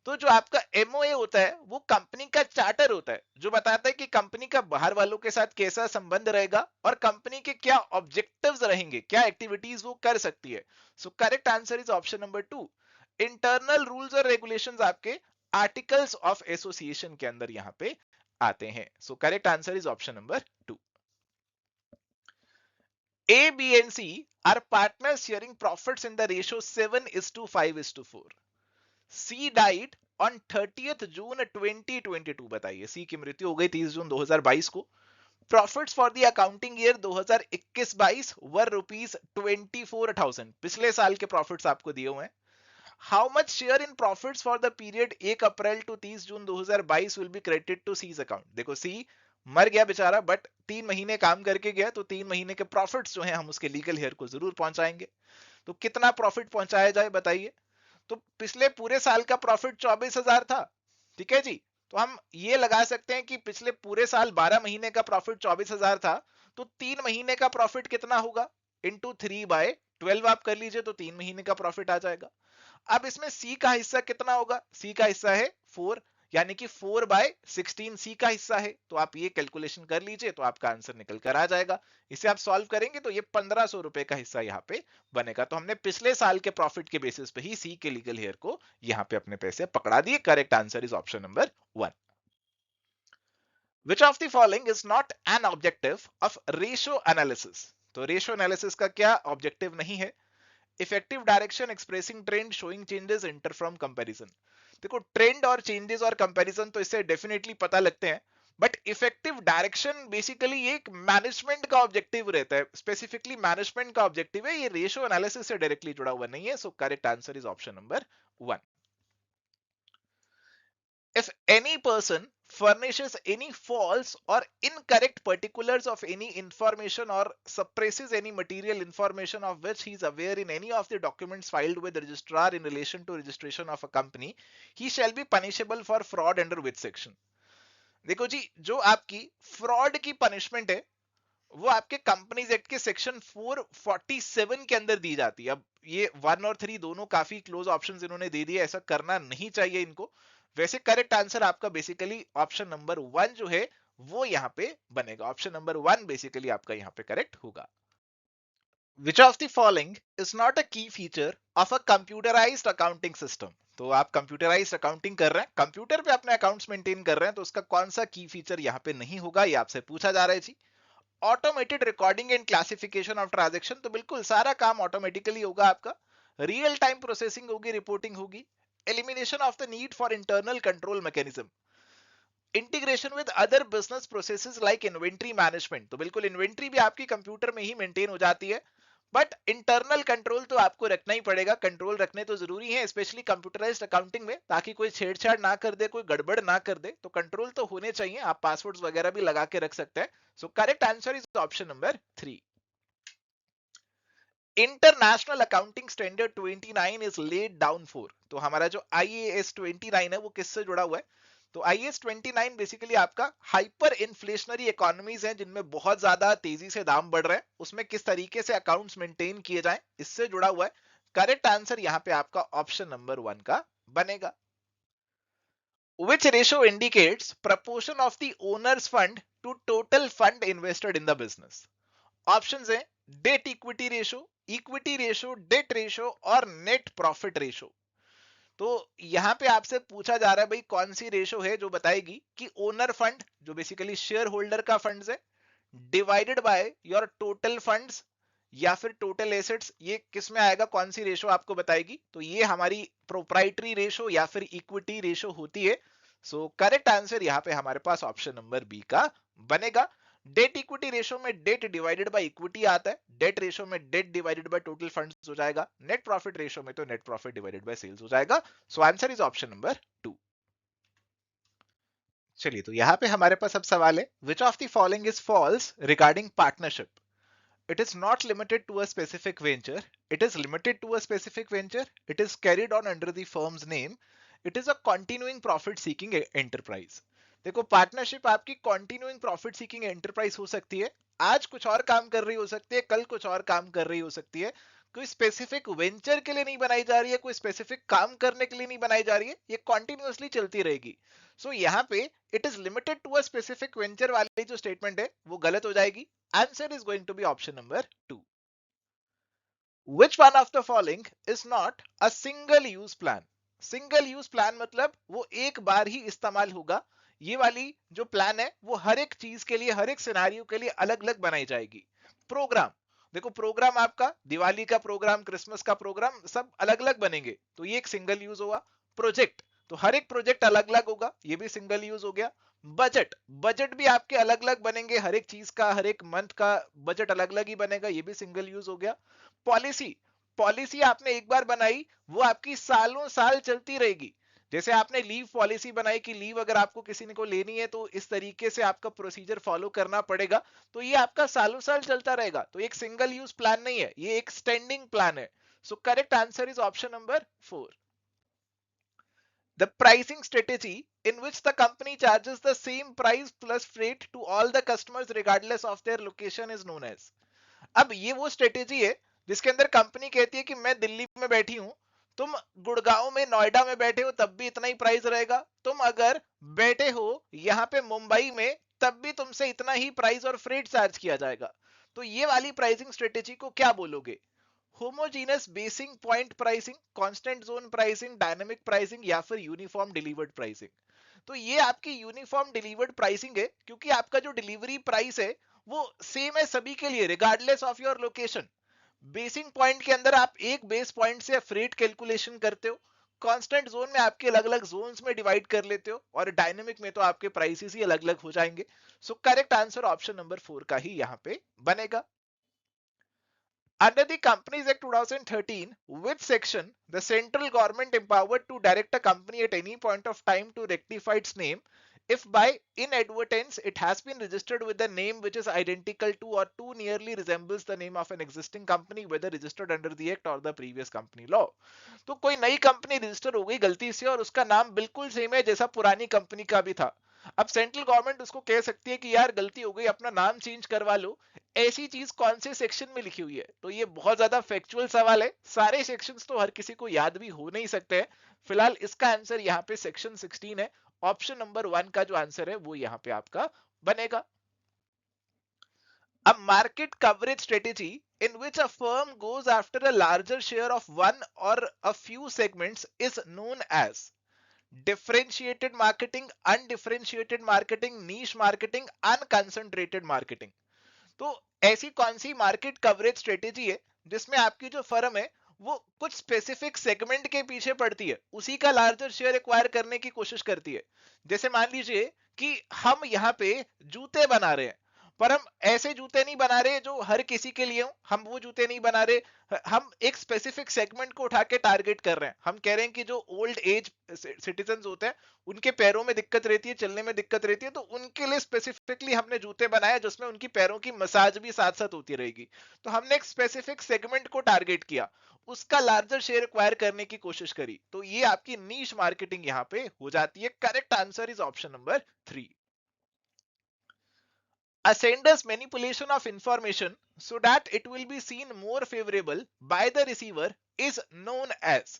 तो जो आपका MOA होता है वो company का charter होता है जो बताता है कि कंपनी का बाहर वालों के साथ कैसा संबंध रहेगा और कंपनी के क्या ऑब्जेक्टिव्स रहेंगे, क्या एक्टिविटीज वो कर सकती है। So correct answer is option number 2। Internal rules और रेगुलेशंस आपके आर्टिकल्स ऑफ एसोसिएशन के अंदर यहाँ पे आते हैं। So correct answer is option number 2। A, B, and C are partners sharing profits in the ratio 7:5:4. C died on 30th June 2022। बताइए, सी की मृत्यु हो गई 30 जून 2022 को। Profits for the accounting year 2021-22 were rupees 24,000। पिछले साल के प्रॉफिट्स आपको दिए हुए हैं। How much share in profits for the period 1 April to 30 June 2022 will be credited to C's account. देखो सी मर गया बेचारा, बट 3 महीने काम करके गया, तो 3 महीने के प्रॉफिट्स जो हैं हम उसके लीगल हेयर को जरूर पहुंचाएंगे। तो कितना प्रॉफिट पहुंचाया जाए बताइए। तो पिछले पूरे साल का प्रॉफिट 24,000 था, ठीक है जी। तो हम ये लगा सकते हैं कि पिछले पूरे साल 12 महीने का प्रॉफिट 24,000 था, तो 3 महीने का प्रॉफिट कितना होगा, इंटू 3/12 आप कर लीजिए, तो 3 महीने का प्रॉफिट आ जाएगा। अब इसमें सी का हिस्सा कितना होगा, सी का हिस्सा है 4, यानी कि 4/16 सी का हिस्सा है। तो आप ये कैलकुलेशन कर लीजिए, तो आपका आंसर निकल कर आ जाएगा। इसे आप सॉल्व करेंगे तो ये 1,500 रुपए का हिस्सा यहाँ पे बनेगा। तो हमने पिछले साल के प्रॉफिट के बेसिस पे ही सी के लीगल हेयर को यहाँ पे अपने पैसे पकड़ा दिए। Correct answer is option number 1। Which of the following is not an objective of ratio analysis. तो रेशियो एनालिसिस का क्या ऑब्जेक्टिव नहीं है। Effective direction expressing trend showing changes inter from comparison. देखो, ट्रेंड और चेंजेस और कंपैरिजन तो इससे डेफिनेटली पता लगते हैं, बट इफेक्टिव डायरेक्शन बेसिकली ये एक मैनेजमेंट का ऑब्जेक्टिव रहता है, स्पेसिफिकली मैनेजमेंट का ऑब्जेक्टिव है, ये रेशियो एनालिसिस से डायरेक्टली जुड़ा हुआ नहीं है। So correct answer is option number 1। If any person furnishes any false or incorrect particulars of any information or suppresses any material information of which he is aware in any of the documents filed with the registrar in relation to registration of a company, he shall be punishable for fraud under which section? देखो जी, जो आपकी fraud की punishment है वो आपके companies act के section 447 के अंदर दी जाती है। अब ये 1 और 3 दोनों काफी क्लोज ऑप्शंस इन्होंने दे दिए, ऐसा करना नहीं चाहिए इनको। वैसे करेक्ट आंसर आपका बेसिकली ऑप्शन नंबर 1 जो है वो यहाँ पे बनेगा। ऑप्शन नंबर 1 बेसिकली आपका यहाँ पे करेक्ट होगा। Which of the following is not a key feature of a computerized accounting system? तो आप कंप्यूटराइज्ड अकाउंटिंग कर रहे हैं, कंप्यूटर पे अपने अकाउंट्स मेंटेन कर रहे हैं, तो उसका कौन सा की फीचर यहाँ पे नहीं होगा, ये आपसे पूछा जा रहा है जी। Automated recording and classification of transaction, तो बिल्कुल सारा काम ऑटोमेटिकली होगा आपका। रियल टाइम प्रोसेसिंग होगी, रिपोर्टिंग होगी। Elimination of the need for internal control mechanism. Integration with other business processes like inventory management, तो बिल्कुल इन्वेंट्री भी आपकी कंप्यूटर में ही मेंटेन हो जाती है, बट इंटरनल कंट्रोल तो आपको रखना ही पड़ेगा। कंट्रोल रखने तो जरूरी है, स्पेशली कंप्यूटराइज्ड अकाउंटिंग में, ताकि कोई छेड़छाड़ ना कर दे, कोई गड़बड़ ना कर दे, तो कंट्रोल तो होने चाहिए। आप पासवर्ड्स वगैरह भी लगा के रख सकते हैं। So correct answer is option number 3। International accounting standard 29 is laid down for, तो हमारा जो IAS 29 है वो किससे जुड़ा हुआ है। तो IAS 29 बेसिकली आपका हाइपर इन्फ्लेशनरी इकोनॉमीज हैं जिनमें बहुत ज्यादा तेजी से दाम बढ़ रहे हैं, उसमें किस तरीके से अकाउंट्स मेंटेन किए जाएं, इससे जुड़ा हुआ है। करेक्ट आंसर यहाँ पे आपका ऑप्शन नंबर 1 का बनेगा। Which ratio indicates proportion of the owner's fund to total fund invested in the business? Options हैं debt equity ratio, equity ratio, debt ratio और नेट प्रॉफिट रेशो। तो यहां पे आपसे पूछा जा रहा है भाई कौन सी रेशो है जो बताएगी कि ओनर फंड, जो बेसिकली शेयर होल्डर का फंड्स है, divided by your total funds या फिर टोटल एसेट्स, ये किस में आएगा, कौन सी रेशो आपको बताएगी। तो ये हमारी प्रोप्राइटरी रेशो या फिर इक्विटी रेशो होती है। सो करेक्ट आंसर यहाँ पे हमारे पास ऑप्शन नंबर बी का बनेगा। डेट इक्विटी रेशो में डेट डिवाइडेड बाय इक्विटी आता है, डेट रेशो में debt divided by total funds हो जाएगा, नेट प्रॉफिट रेशो में तो net profit divided by sales हो जाएगा। So answer is option number 2। चलिए, तो यहाँ पे हमारे पास अब सवाल है, which of the following is false regarding partnership. It is not limited to a specific venture. It is limited to a specific venture. It is carried on under the firm's name. It is a continuing profit seeking enterprise. देखो, partnership आपकी continuing profit seeking enterprise हो सकती है, आज कुछ और काम कर रही हो सकती है, कल कुछ और काम कर रही हो सकती है। कोई स्पेसिफिक वेंचर के लिए नहीं बनाई जा रही है, कोई स्पेसिफिक काम करने के लिए नहीं बनाई जा रही है, ये कॉन्टिन्यूअसली चलती रहेगी। सो यहाँ पे it is limited to a specific venture वाली जो स्टेटमेंट है वो गलत हो जाएगी। Answer is going to be option number 2। Which one of the following is not a single use plan? Single use plan मतलब वो एक बार ही इस्तेमाल होगा। ये वाली जो प्लान है वो हर एक चीज के लिए, हर एक सिनेरियो के लिए अलग अलग बनाई जाएगी। प्रोग्राम, देखो प्रोग्राम आपका दिवाली का प्रोग्राम, क्रिसमस का प्रोग्राम सब अलग अलग बनेंगे, तो ये एक सिंगल यूज हुआ। प्रोजेक्ट, तो हर एक प्रोजेक्ट अलग अलग होगा, ये भी सिंगल यूज हो गया। बजट, बजट भी आपके अलग अलग बनेंगे, हर एक चीज का, हर एक मंथ का बजट अलग अलग ही बनेगा, ये भी सिंगल यूज हो गया। पॉलिसी, पॉलिसी आपने एक बार बनाई, वो आपकी सालों साल चलती रहेगी। जैसे आपने लीव पॉलिसी बनाई कि लीव अगर आपको किसी ने को लेनी है तो इस तरीके से आपका प्रोसीजर फॉलो करना पड़ेगा, तो ये आपका सालों साल चलता रहेगा। तो एक सिंगल यूज प्लान नहीं है, ये एक स्टैंडिंग प्लान है। So correct answer is option number 4। The pricing strategy in which the company charges the same price plus freight to all the customers regardless of their location is known as। अब ये वो strategy है जिसके अंदर company कहती है कि मैं दिल्ली में बैठी हूं, तुम गुड़गांव में, नोएडा में बैठे हो तब भी इतना ही प्राइस रहेगा, तुम अगर बैठे हो यहाँ पे मुंबई में तब भी तुमसे इतना ही प्राइस और फ्रेट चार्ज किया जाएगा। तो ये वाली प्राइसिंग स्ट्रेटेजी को क्या बोलोगे? Homogeneous basic point pricing, constant zone pricing, dynamic pricing या फिर यूनिफॉर्म डिलीवर्ड प्राइसिंग? तो ये आपकी यूनिफॉर्म डिलीवर्ड प्राइसिंग है, क्योंकि आपका जो डिलीवरी प्राइस है वो सेम है सभी के लिए regardless of your location. Basic point के अंदर आप एक बेस पॉइंट से फ्रेट कैलकुलेशन करते हो, कांस्टेंट जोन में आपके अलग अलग जोन्स में डिवाइड कर लेते हो, और डायनेमिक में तो आपके प्राइसेस ही अलग अलग हो जाएंगे। सो करेक्ट आंसर ऑप्शन नंबर 4 का ही यहाँ पे बनेगा। Under the Companies Act 2013, which section the central government empowered to direct a company at any point of time to rectify its name if by inadvertence it has been registered with a name which is identical to or too nearly resembles the name of an existing company, whether registered under the act or the previous company law? तो कोई नई company register हो गई गलती से और उसका नाम बिल्कुल सेम है जैसा पुरानी कंपनी का भी था। अब सेंट्रल गवर्नमेंट उसको कह सकती है कि यार गलती हो गई, अपना नाम चेंज करवा लो। ऐसी चीज कौन से सेक्शन में लिखी हुई है? तो ये बहुत ज्यादा फैक्चुअल सवाल है, सारे सेक्शंस तो हर किसी को याद भी हो नहीं सकते हैं। फिलहाल इसका आंसर यहाँ पे सेक्शन 16 है। ऑप्शन नंबर 1 का जो आंसर है वो यहाँ पे आपका बनेगा। A market coverage strategy in which a firm goes after a larger share of one or a few segments is known as differentiated marketing, undifferentiated marketing, niche marketing, unconcentrated marketing। तो ऐसी कौन सी market coverage strategy है जिसमें आपकी जो firm है वो कुछ स्पेसिफिक सेगमेंट के पीछे पड़ती है, उसी का लार्जर शेयर एक्वायर करने की कोशिश करती है? जैसे मान लीजिए कि हम यहाँ पे जूते बना रहे हैं, पर हम ऐसे जूते नहीं बना रहे जो हर किसी के लिए हो, हम वो जूते नहीं बना रहे, हम एक स्पेसिफिक सेगमेंट को उठा के टारगेट कर रहे हैं। हम कह रहे हैं कि जो ओल्ड एज सिटीजन्स होते हैं उनके पैरों में दिक्कत रहती है, चलने में दिक्कत रहती है, तो उनके लिए स्पेसिफिकली हमने जूते बनाए जिसमें उनकी पैरों की मसाज भी साथ साथ होती रहेगी। तो हमने एक स्पेसिफिक सेगमेंट को टारगेट किया, उसका लार्जर शेयर एक्वायर करने की कोशिश करी, तो ये आपकी नीश मार्केटिंग यहाँ पे हो जाती है। Correct answer is option number 3। A sender's manipulation of information so that it will be seen more favorable by the receiver is known as।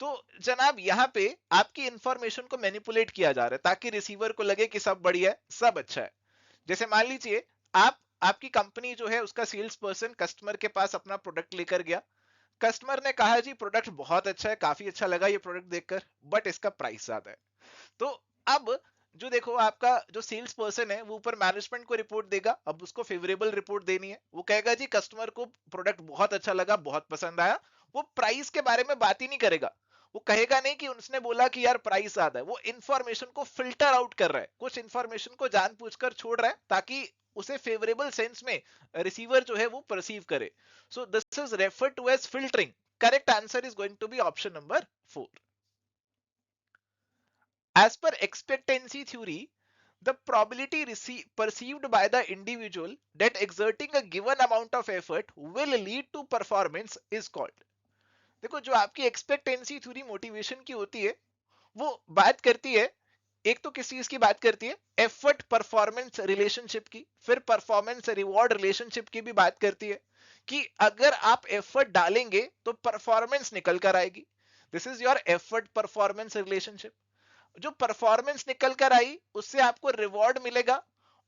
तो जनाब यहाँ पे आपकी इंफॉर्मेशन को मैनिपुलेट किया जा रहा है ताकि रिसीवर को लगे कि सब बढ़िया है, सब अच्छा है। जैसे मान लीजिए आपकी कंपनी जो है उसका सेल्स पर्सन कस्टमर के पास अपना प्रोडक्ट लेकर गया, कस्टमर ने कहा जी प्रोडक्ट बहुत अच्छा है, काफी अच्छा लगा ये प्रोडक्ट देखकर, बट इसका प्राइस ज्यादा है। तो अब जो देखो आपका जो सेल्स पर्सन है वो ऊपर मैनेजमेंट को रिपोर्ट देगा, अब उसको फेवरेबल रिपोर्ट देनी है, वो कहेगा जी कस्टमर को प्रोडक्ट बहुत अच्छा लगा, बहुत पसंद आया। वो प्राइस के बारे में बात ही नहीं करेगा, वो कहेगा नहीं कि उसने बोला कि यार प्राइस ज्यादा है। वो इंफॉर्मेशन को फिल्टर आउट कर रहा है, कुछ इंफॉर्मेशन को जानबूझकर छोड़ रहा है ताकि उसे फेवरेबल सेंस में रिसीवर जो है वो परसीव करे। So this is referred to as filtering. Correct answer is going to be option number 4। As per expectancy theory, the probability perceived by the individual that exerting a given amount of effort will lead to performance is called। देखो जो आपकी expectancy theory motivation की होती है वो बात करती है एक तो किस चीज की बात करती है, एफर्ट परफॉर्मेंस रिलेशनशिप की, फिर परफॉर्मेंस रिवॉर्ड रिलेशनशिप की भी बात करती है कि अगर आप एफर्ट डालेंगे तो परफॉर्मेंस निकल कर आएगी। This is your effort performance relationship. जो परफॉर्मेंस निकल कर आई उससे आपको रिवॉर्ड मिलेगा,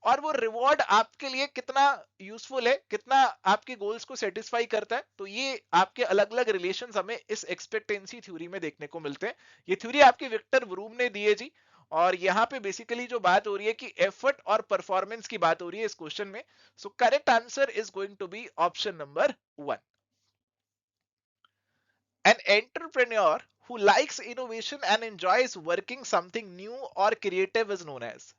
और वो रिवॉर्ड आपके लिए कितना यूजफुल है, कितना आपके गोल्स को सेटिस्फाई करता है, तो ये आपके अलग अलग रिलेशन हमें इस एक्सपेक्टेंसी थ्योरी में देखने को मिलते हैं। ये थ्योरी आपकी विक्टर वरूम ने दी है जी। और यहाँ पे बेसिकली जो बात हो रही है कि एफर्ट और परफॉर्मेंस की बात हो रही है इस क्वेश्चन में। So correct answer is going to be option number 1। An entrepreneur who likes innovation and enjoys working something new or creative is known as।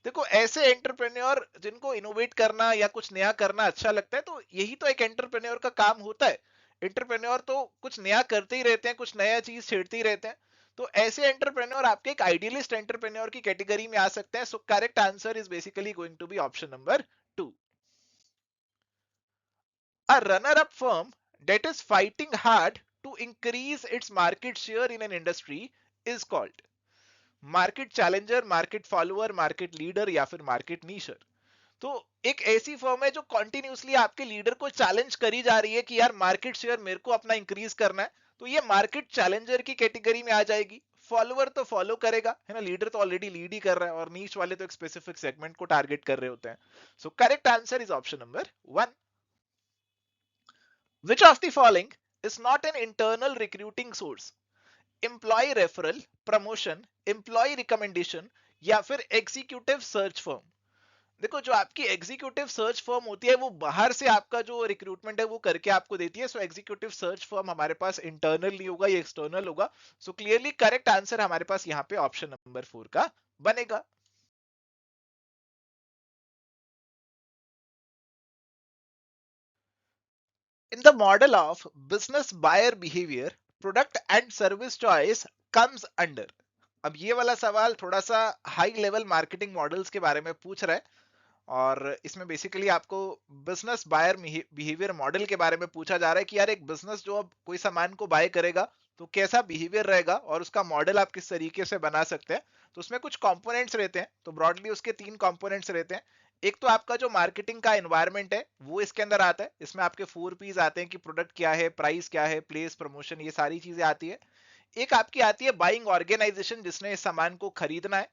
देखो, ऐसे एंटरप्रेन्योर जिनको इनोवेट करना या कुछ नया करना अच्छा लगता है, तो यही तो एक एंटरप्रेन्योर का काम होता है। एंटरप्रेन्योर तो कुछ नया करते ही रहते हैं, कुछ नया चीज छेड़ते ही रहते हैं। तो ऐसे एंटरप्रेन्योर आपके एक आइडियलिस्ट एंटरप्रेन्योर की कैटेगरी में आ सकते हैं। So correct answer is basically going to be option number 2। A runner-up firm that is fighting hard to increase its market share in an industry is called market challenger, market follower, market leader या फिर market नीशर। तो एक ऐसी firm है जो continuously आपके leader को challenge करी जा रही है कि यार मार्केट शेयर मेरे को अपना इंक्रीज करना है, तो ये मार्केट चैलेंजर की कैटेगरी में आ जाएगी। फॉलोअर तो फॉलो करेगा है ना, लीडर तो ऑलरेडी लीड ही कर रहा है, और नीच वाले तो एक स्पेसिफिक सेगमेंट को टारगेट कर रहे होते हैं। So correct answer is option number 1। Which of the following is not an internal recruiting source? Employee referral, promotion, employee recommendation या फिर एग्जीक्यूटिव सर्च फर्म। देखो, जो आपकी एग्जीक्यूटिव सर्च फर्म होती है वो बाहर से आपका जो रिक्रूटमेंट है वो करके आपको देती है। सो एग्जीक्यूटिव सर्च फर्म हमारे पास इंटरनल नहीं होगा, ये एक्सटर्नल होगा। सो क्लियरली करेक्ट आंसर हमारे पास यहाँ पे ऑप्शन नंबर 4 का बनेगा। In the model of business buyer behavior, product and service choice comes under। अब ये वाला सवाल थोड़ा सा हाई लेवल मार्केटिंग मॉडल्स के बारे में पूछ रहा है, और इसमें बेसिकली आपको बिजनेस बायर बिहेवियर मॉडल के बारे में पूछा जा रहा है कि यार एक बिजनेस जो अब कोई सामान को बाय करेगा तो कैसा बिहेवियर रहेगा, और उसका मॉडल आप किस तरीके से बना सकते हैं। तो उसमें कुछ कंपोनेंट्स रहते हैं, तो ब्रॉडली उसके 3 कंपोनेंट्स रहते हैं। एक तो आपका जो मार्केटिंग का एनवायरनमेंट है वो इसके अंदर आता है। इसमें आपके 4 पीस आते हैं कि प्रोडक्ट क्या है, प्राइस क्या है, प्लेस, प्रमोशन, ये सारी चीजें आती है। एक आपकी आती है बाइंग ऑर्गेनाइजेशन, जिसने इस सामान को खरीदना है,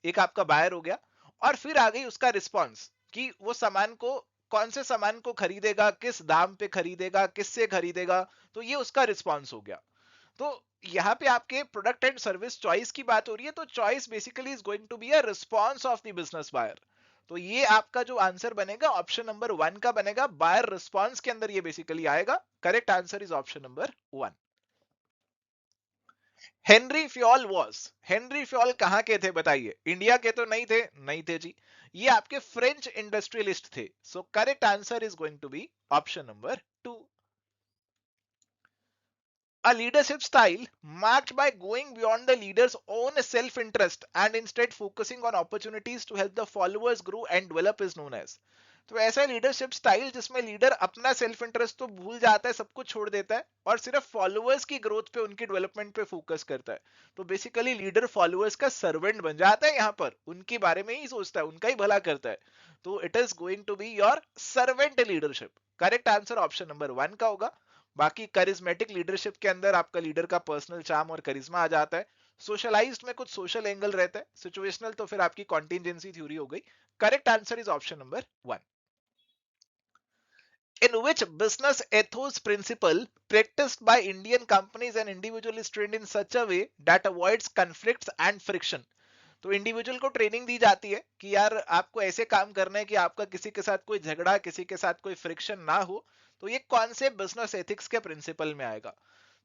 एक आपका बायर हो गया। और फिर आ गई उसका रिस्पॉन्स कि वो सामान को, कौन से सामान को खरीदेगा, किस दाम पे खरीदेगा, किससे खरीदेगा, तो ये उसका रिस्पॉन्स हो गया। तो यहाँ पे आपके प्रोडक्ट एंड सर्विस चॉइस की बात हो रही है, तो choice basically is going to be a response of the business buyer. तो ये आपका जो आंसर बनेगा ऑप्शन नंबर 1 का बनेगा, बायर रिस्पॉन्स के अंदर ये बेसिकली आएगा। Correct answer is option number 1। Henry Fayol was, Henry Fayol कहां के थे बताइए? इंडिया के तो नहीं थे, नहीं थे जी, ये आपके फ्रेंच इंडस्ट्रियलिस्ट थे। So correct answer is going to be option number 2। A leadership style marked by going beyond the leader's own self-interest and instead focusing on opportunities to help the followers grow and develop is known as। तो ऐसा leadership style जिसमें leader अपना self interest तो भूल जाता है, सब कुछ छोड़ देता है, और सिर्फ फॉलोअर्स की ग्रोथ पे, उनकी डेवलपमेंट पे फोकस करता है। तो बेसिकली लीडर फॉलोअर्स का सर्वेंट बन जाता है, यहाँ पर उनके बारे में ही सोचता है, उनका ही भला करता है। तो it is going to be your servant leadership. Correct answer option number 1 का होगा। बाकी करिज्मेटिक लीडरशिप के अंदर आपका लीडर का पर्सनल चार्म और करिश्मा आ जाता है। सोशलाइज्ड में कुछ सोशल एंगल रहता है, सिचुएशनल तो फिर आपकी कॉन्टिजेंसी थ्योरी हो गई। Correct answer is option number 1। In which business ethos principle practiced by Indian companies and individuals is trained in such a way that avoids conflicts and friction। तो individual को training दी जाती है कि यार आपको ऐसे काम करना है कि आपका किसी के साथ कोई झगड़ा, किसी के साथ कोई फ्रिक्शन ना हो। तो ये कौन से बिजनेस एथिक्स के प्रिंसिपल में आएगा?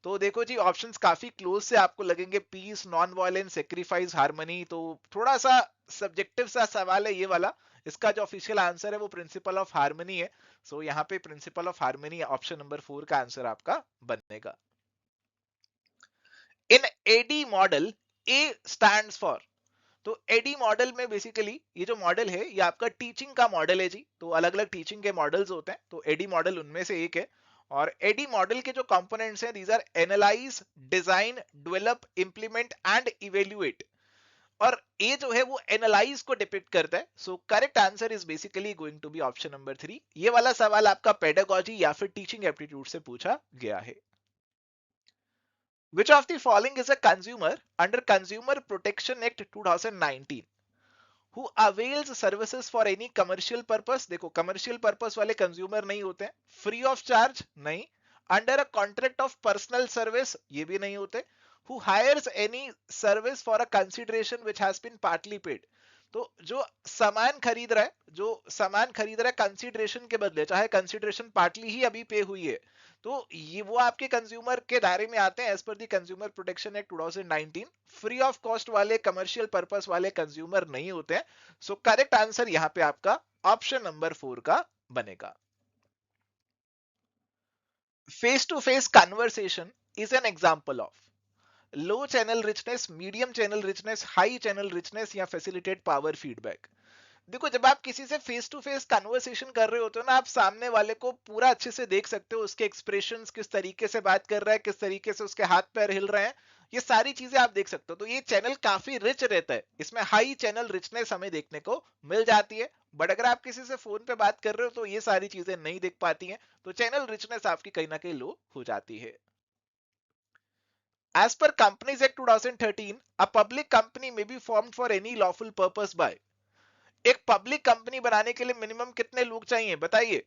तो देखो जी, ऑप्शंस काफी क्लोज से आपको लगेंगे, peace, non violence, sacrifice, harmony. तो थोड़ा सा सब्जेक्टिव सा सवाल है ये वाला। इसका जो ऑफिशियल आंसर है वो प्रिंसिपल ऑफ हार्मनी है। सो यहाँ पे principle of harmony option number 4 का आंसर आपका बनेगा। In AD model, A stands for. तो एडी मॉडल में बेसिकली ये जो मॉडल है ये आपका टीचिंग का मॉडल है जी। तो अलग अलग टीचिंग के मॉडल्स होते हैं, तो एडी मॉडल उनमें से एक है। और एडी मॉडल के जो कंपोनेंट्स हैं, these are analyse, design, develop, implement and evaluate. और ए जो है वो एनालाइज को डिपिक्ट करता है। So correct answer is basically going to be option number 3। ये वाला सवाल आपका पेडागोजी या फिर टीचिंग एप्टीट्यूड से पूछा गया है। Which of the following is a consumer under Consumer Protection Act 2019 who avails services for any commercial purpose? देखो कमर्शियल पर्पस वाले कंज्यूमर नहीं होते हैं। फ्री ऑफ चार्ज नहीं। Under a contract of personal service ये भी नहीं होते। Who hires any service for a consideration which has been partly paid. तो जो सामान खरीद रहा है, जो सामान खरीद रहा है कंसिडरेशन के बदले, चाहे कंसिडरेशन पार्टली ही अभी पे हुई है, तो ये वो आपके कंज्यूमर के दायरे में आते हैं as per the consumer protection act 2019। Free of cost वाले कमर्शियल पर्पस वाले कंज्यूमर नहीं होते हैं। सो करेक्ट आंसर यहां पे आपका ऑप्शन नंबर 4 का बनेगा। Face to face conversation is an example of low channel richness, medium channel richness, high channel richness या फैसिलिटेट पावर फीडबैक। देखो जब आप किसी से फेस टू फेस कन्वर्सेशन कर रहे होते हो ना, आप सामने वाले को पूरा अच्छे से देख सकते हो, उसके एक्सप्रेशंस, किस तरीके से बात कर रहा है, किस तरीके से उसके हाथ पैर हिल रहे हैं, ये सारी चीजें आप देख सकते हो। तो ये चैनल काफी रिच रहता है, इसमें हाई चैनल रिचनेस हमें देखने को मिल जाती है। बट अगर आप किसी से फोन पे बात कर रहे हो तो ये सारी चीजें नहीं देख पाती हैं, तो चैनल रिचनेस आपकी कहीं ना कहीं लो हो जाती है। As per Companies Act 2013, a public company may be formed for any lawful purpose by। एक पब्लिक कंपनी बनाने के लिए मिनिमम कितने लोग चाहिए बताइए?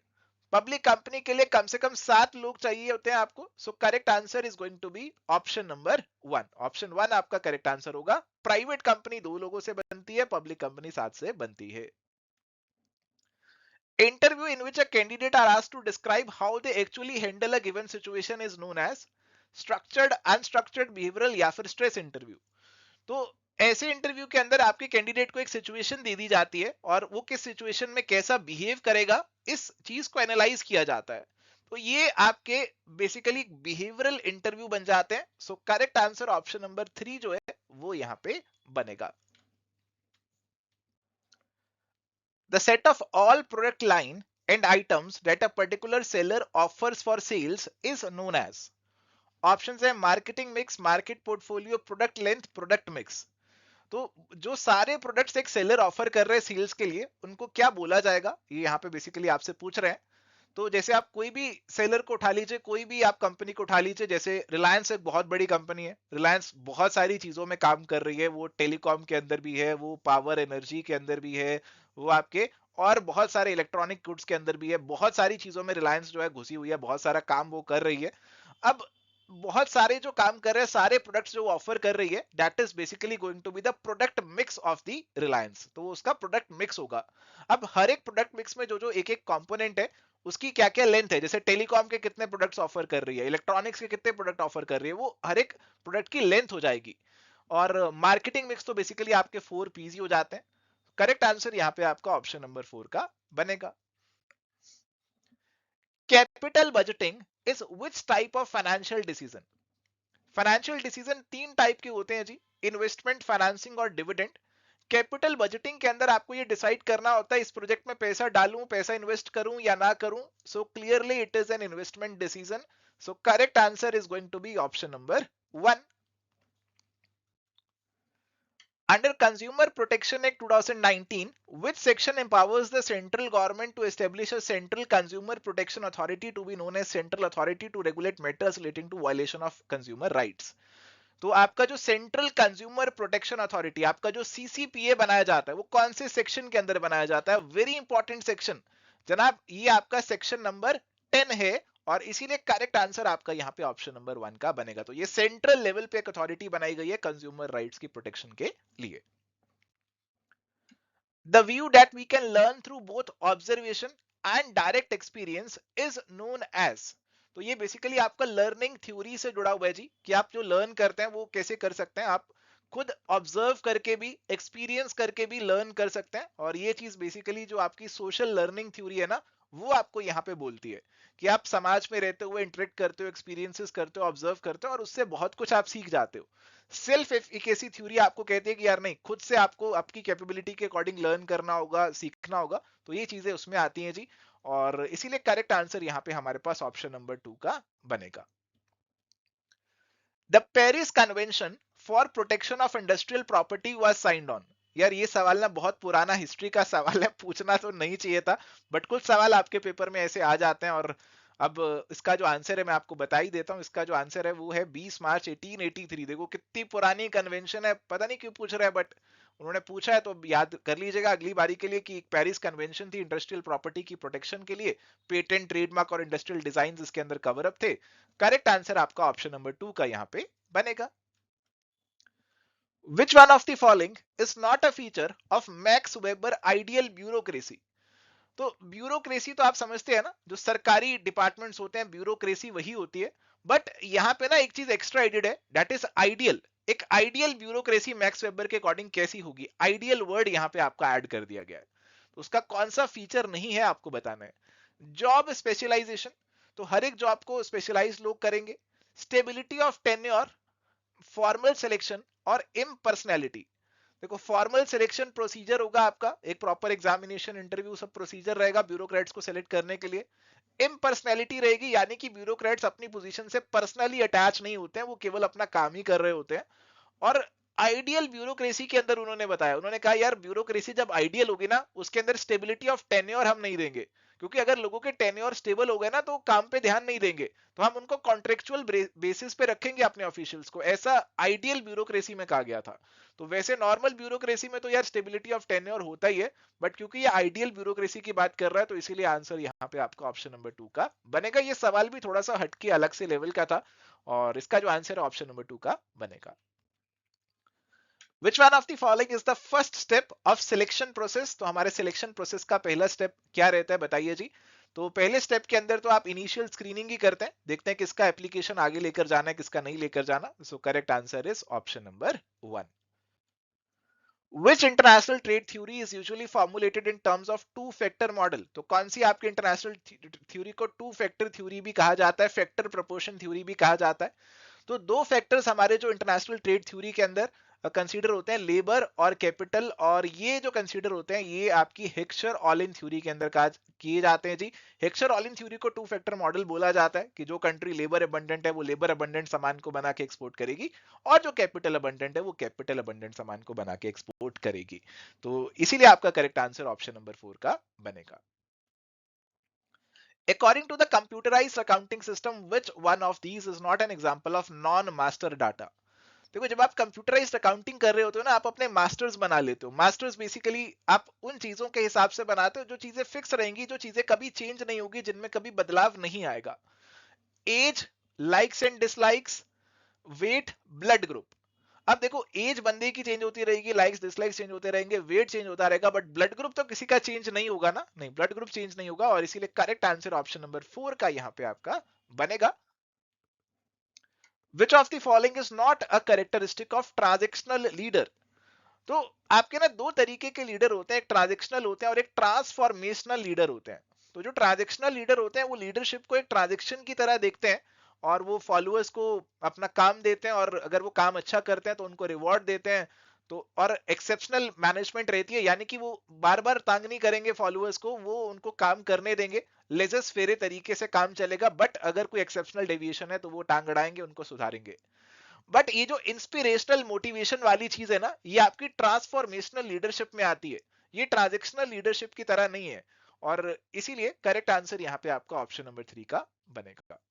पब्लिक कंपनी के लिए कम से कम 7 लोग चाहिए होते हैं आपको। So correct answer is going to be option number 1। Option 1 आपका करेक्ट आंसर होगा। प्राइवेट कंपनी 2 लोगों से बनती है, पब्लिक कंपनी 7 से बनती है। Interview in which a candidate are asked to describe how they actually handle a given situation is known as structured, unstructured behavioural या फिर स्ट्रेस इंटरव्यू। तो ऐसे इंटरव्यू के अंदर आपके कैंडिडेट को एक सिचुएशन दे दी जाती है और वो किस सिचुएशन में कैसा बिहेव करेगा, इस चीज को एनालाइज किया जाता है। तो ये आपके बेसिकली बिहेवियरल इंटरव्यू बन जाते हैं। So correct answer option number 3 जो है वो यहां पे बनेगा। The set of all product line and items that a particular seller offers for sales is known as। Options है marketing mix, market portfolio, product length, product mix. तो जो सारे प्रोडक्ट्स एक सेलर ऑफर कर रहे हैं सेल्स के लिए, उनको क्या बोला जाएगा, ये यहाँ पे बेसिकली आपसे पूछ रहे हैं। तो जैसे आप कोई भी सेलर को उठा लीजिए, कोई भी आप कंपनी को उठा लीजिए, जैसे रिलायंस एक बहुत बड़ी कंपनी है, रिलायंस बहुत सारी चीजों में काम कर रही है, वो टेलीकॉम के अंदर भी है, वो पावर एनर्जी के अंदर भी है, वो आपके और बहुत सारे इलेक्ट्रॉनिक गुड्स के अंदर भी है, बहुत सारी चीजों में रिलायंस जो है घुसी हुई है, बहुत सारा काम वो कर रही है। अब बहुत सारे जो काम कर रहे हैं, सारे प्रोडक्ट्स जो ऑफर कर रही है, that is basically going to be the product mix of the Reliance. तो उसका प्रोडक्ट मिक्स होगा। अब हर एक प्रोडक्ट मिक्स में जो जो एक एक कंपोनेंट है, उसकी क्या क्या लेंथ है, जैसे टेलीकॉम के कितने प्रोडक्ट्स ऑफर कर रही है, इलेक्ट्रॉनिक्स के कितने प्रोडक्ट ऑफर कर रही है, वो हर एक प्रोडक्ट की लेंथ हो जाएगी। और मार्केटिंग मिक्स तो बेसिकली आपके 4 पीजी हो जाते हैं। करेक्ट आंसर यहाँ पे आपका ऑप्शन नंबर 4 का बनेगा। Capital budgeting is which type of financial decision. Financial decision 3 type के होते हैं जी, इन्वेस्टमेंट, फाइनेंसिंग और डिविडेंड। कैपिटल बजटिंग के अंदर आपको ये डिसाइड करना होता है इस प्रोजेक्ट में पैसा डालूं, पैसा इन्वेस्ट करूं या ना करूं। So clearly it is an investment decision. So correct answer is going to be option number 1। Under Consumer Protection Act 2019, which section empowers the central government to establish a central consumer protection authority to be known as Central Authority to regulate matters relating to violation of consumer rights? तो आपका जो central consumer protection authority, आपका जो CCPA बनाया जाता है, वो कौन से सेक्शन के अंदर बनाया जाता है? वेरी इंपॉर्टेंट सेक्शन जनाब, ये आपका सेक्शन नंबर 10 है। और इसीलिए करेक्ट आंसर आपका यहाँ पे ऑप्शन नंबर 1 का बनेगा। तो ये सेंट्रल लेवल पे एक अथॉरिटी बनाई गई है कंज्यूमर राइट्स की प्रोटेक्शन के लिए। The view that we can learn through both observation and direct experience is known as. तो ये बेसिकली आपका लर्निंग थ्योरी से जुड़ा हुआ है जी, कि आप जो लर्न करते हैं वो कैसे कर सकते हैं। आप खुद ऑब्जर्व करके भी, एक्सपीरियंस करके भी लर्न कर सकते हैं। और ये चीज बेसिकली जो आपकी सोशल लर्निंग थ्योरी है ना, वो आपको यहाँ पे बोलती है कि आप समाज में रहते हुए इंटरेक्ट करते हो, एक्सपीरियंसेस करते हो, ऑब्जर्व करते हो और उससे बहुत कुछ आप सीख जाते हो। सेल्फ एफिकेसी थ्योरी आपको कहती है कि यार नहीं, खुद से आपको आपकी कैपेबिलिटी के अकॉर्डिंग लर्न करना होगा, सीखना होगा। तो ये चीजें उसमें आती हैं जी। और इसीलिए करेक्ट आंसर यहाँ पे हमारे पास ऑप्शन नंबर 2 का बनेगा। The Paris convention for protection of industrial property was signed on? यार ये सवाल ना बहुत पुराना हिस्ट्री का सवाल है, पूछना तो नहीं चाहिए था, बट कुछ सवाल आपके पेपर में ऐसे आ जाते हैं। और अब इसका जो आंसर है मैं आपको बता ही देता हूँ। इसका जो आंसर है वो है 20 मार्च 1883। देखो कितनी पुरानी कन्वेंशन है, पता नहीं क्यों पूछ रहा है, बट उन्होंने पूछा है तो याद कर लीजिएगा अगली बारी के लिए कि एक पेरिस कन्वेंशन थी इंडस्ट्रियल प्रॉपर्टी की प्रोटेक्शन के लिए। पेटेंट, ट्रेडमार्क और इंडस्ट्रियल डिजाइन इसके अंदर कवर अप थे। करेक्ट आंसर आपका ऑप्शन नंबर 2 का यहाँ पे बनेगा। Which one of the following is not a feature of Max Weber ideal bureaucracy? तो ब्यूरोक्रेसी तो आप समझते हैं ना, जो सरकारी डिपार्टमेंट्स होते हैं ब्यूरोक्रेसी वही होती है। बट यहाँ पे ना एक चीज एक्स्ट्रा एडेड है, दैट इज आइडियल। एक आइडियल ब्यूरोक्रेसी मैक्स वेबर के अकॉर्डिंग कैसी होगी, आइडियल वर्ड यहाँ पे आपका ऐड कर दिया गया है। तो उसका कौन सा फीचर नहीं है आपको बताना है। जॉब स्पेशलाइजेशन, तो हर एक जॉब को स्पेशलाइज लोग करेंगे। Stability of tenure, formal selection और इम्पर्सनैलिटी। देखो फॉर्मल सिलेक्शन प्रोसीजर होगा आपका, एक प्रॉपर एग्जामिनेशन, इंटरव्यू सब प्रोसीजर रहेगा ब्यूरोक्रेट्स को सिलेक्ट करने के लिए। इम्पर्सनैलिटी रहेगी, यानी कि ब्यूरोक्रेट्स अपनी पोजीशन से पर्सनली अटैच नहीं होते हैं, वो केवल अपना काम ही कर रहे होते हैं। और आइडियल ब्यूरोक्रेसी के अंदर उन्होंने बताया, उन्होंने कहा यार ब्यूरोक्रेसी जब आइडियल होगी ना, उसके अंदर स्टेबिलिटी ऑफ टेन्योर हम नहीं देंगे, क्योंकि अगर लोगों के टेन्योर स्टेबल हो गए ना तो काम पे ध्यान नहीं देंगे, तो हम उनको कॉन्ट्रेक्चुअल बेसिस पे रखेंगे अपने ऑफिशियल्स को, ऐसा आइडियल ब्यूरोक्रेसी में कहा गया था। तो वैसे नॉर्मल ब्यूरोक्रेसी में तो यार स्टेबिलिटी ऑफ टेन्योर होता ही है, बट क्योंकि ये आइडियल ब्यूरोक्रेसी की बात कर रहा है तो इसीलिए आंसर यहाँ पे आपका ऑप्शन नंबर 2 का बनेगा। ये सवाल भी थोड़ा सा हटके अलग से लेवल का था, और इसका जो आंसर है ऑप्शन नंबर 2 का बनेगा। Which one of the following is the first step of selection process? तो हमारे सिलेक्शन प्रोसेस का पहला स्टेप क्या रहता है बताइए जी। तो पहले स्टेप के अंदर तो आप इनिशियल स्क्रीनिंग ही करते हैं, देखते हैं किसका एप्लीकेशन आगे लेकर जाना है किसका नहीं लेकर जाना। सो correct answer is option number 1। Which international trade theory is usually formulated in terms of two factor model? तो कौन सी आपके इंटरनेशनल थ्योरी को टू फैक्टर थ्योरी भी कहा जाता है, फैक्टर प्रोपोर्शन थ्योरी भी कहा जाता है। तो दो फैक्टर्स हमारे जो इंटरनेशनल ट्रेड थ्योरी के अंदर कंसीडर होते हैं, लेबर और कैपिटल, और ये जो कंसीडर होते हैं ये आपकी हेक्सचर ऑलिन थ्योरी के अंदर किए जाते हैं जी। हेक्सचर ऑलिन थ्योरी को टू फैक्टर मॉडल बोला जाता है कि जो कंट्री लेबर अबंडेंट है वो लेबर अबंडेंट सामान को बना के एक्सपोर्ट करेगी, और जो कैपिटल अबंडेंट है वो कैपिटल अबंडेंट सामान को बना के एक्सपोर्ट करेगी। तो इसीलिए आपका करेक्ट आंसर ऑप्शन नंबर 4 का बनेगा। According to the computerized accounting system, which one of these is not an example of non-master data? देखो जब आप कंप्यूटराइज्ड अकाउंटिंग कर रहे होते हो ना, आप अपने मास्टर्स बना लेते हो। मास्टर्स बेसिकली आप उन चीजों के हिसाब से बनाते हो जो चीजें फिक्स रहेंगी, जो चीजें कभी चेंज नहीं होगी, जिनमें कभी बदलाव नहीं आएगा। Age, likes and dislikes, weight, blood group. अब देखो एज बंदे की चेंज होती रहेगी, लाइक्स डिसलाइक्स चेंज होते रहेंगे, वेट चेंज होता रहेगा, बट ब्लड ग्रुप तो किसी का चेंज नहीं होगा ना, नहीं ब्लड ग्रुप चेंज नहीं होगा, और इसीलिए करेक्ट आंसर ऑप्शन नंबर 4 का यहाँ पे आपका बनेगा। Which of the following is not a characteristic of transactional leader? तो आपके ना दो तरीके के लीडर होते हैं, एक ट्रांजेक्शनल होते हैं और एक ट्रांसफॉर्मेशनल लीडर होते हैं। तो जो ट्रांजेक्शनल लीडर होते हैं वो लीडरशिप को एक ट्रांजेक्शन की तरह देखते हैं, और वो फॉलोअर्स को अपना काम देते हैं, और अगर वो काम अच्छा करते हैं तो उनको रिवॉर्ड देते हैं। तो और एक्सेप्शनल मैनेजमेंट रहती है, यानी कि वो बार बार तंग नहीं करेंगे फॉलोअर्स को, वो उनको काम करने देंगे, लेजस फेरे तरीके से काम चलेगा, बट अगर कोई एक्सेप्शनल डेविएशन है तो वो टांग अड़ाएंगे, उनको सुधारेंगे। बट ये जो इंस्पिरेशनल मोटिवेशन वाली चीज है ना, ये आपकी ट्रांसफॉर्मेशनल लीडरशिप में आती है, ये ट्रांजेक्शनल लीडरशिप की तरह नहीं है, और इसीलिए करेक्ट आंसर यहाँ पे आपका ऑप्शन नंबर 3 का बनेगा।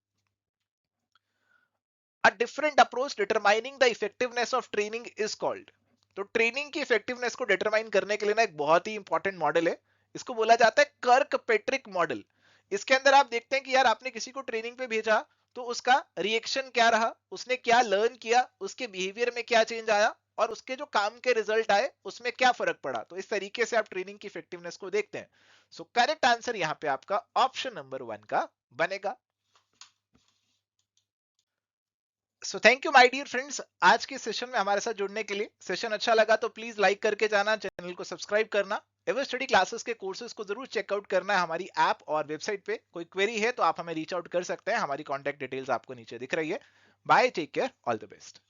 A different approach determining the effectiveness of training is called? तो ट्रेनिंग की इफेक्टिवनेस को डिटरमाइन करने के लिए ना एक बहुत ही इंपॉर्टेंट मॉडल है, इसको बोला जाता है कर्कपेट्रिक मॉडल। इसके अंदर आप देखते हैं कि यार आपने किसी को ट्रेनिंग पे भेजा तो उसका रिएक्शन क्या रहा, उसने क्या लर्न किया, उसके बिहेवियर में क्या चेंज आया, और उसके जो काम के रिजल्ट आए उसमें क्या फर्क पड़ा। तो इस तरीके से आप ट्रेनिंग की इफेक्टिवनेस को देखते हैं। सो करेक्ट आंसर यहाँ पे आपका ऑप्शन नंबर 1 का बनेगा। So thank you my dear friends, आज के सेशन में हमारे साथ जुड़ने के लिए। सेशन अच्छा लगा तो प्लीज लाइक करके जाना, चैनल को सब्सक्राइब करना, एवर स्टडी क्लासेस के कोर्सेज को जरूर चेकआउट करना है हमारी ऐप और वेबसाइट पे। कोई क्वेरी है तो आप हमें रीच आउट कर सकते हैं, हमारी कॉन्टैक्ट डिटेल्स आपको नीचे दिख रही है। Bye, take care, all the best.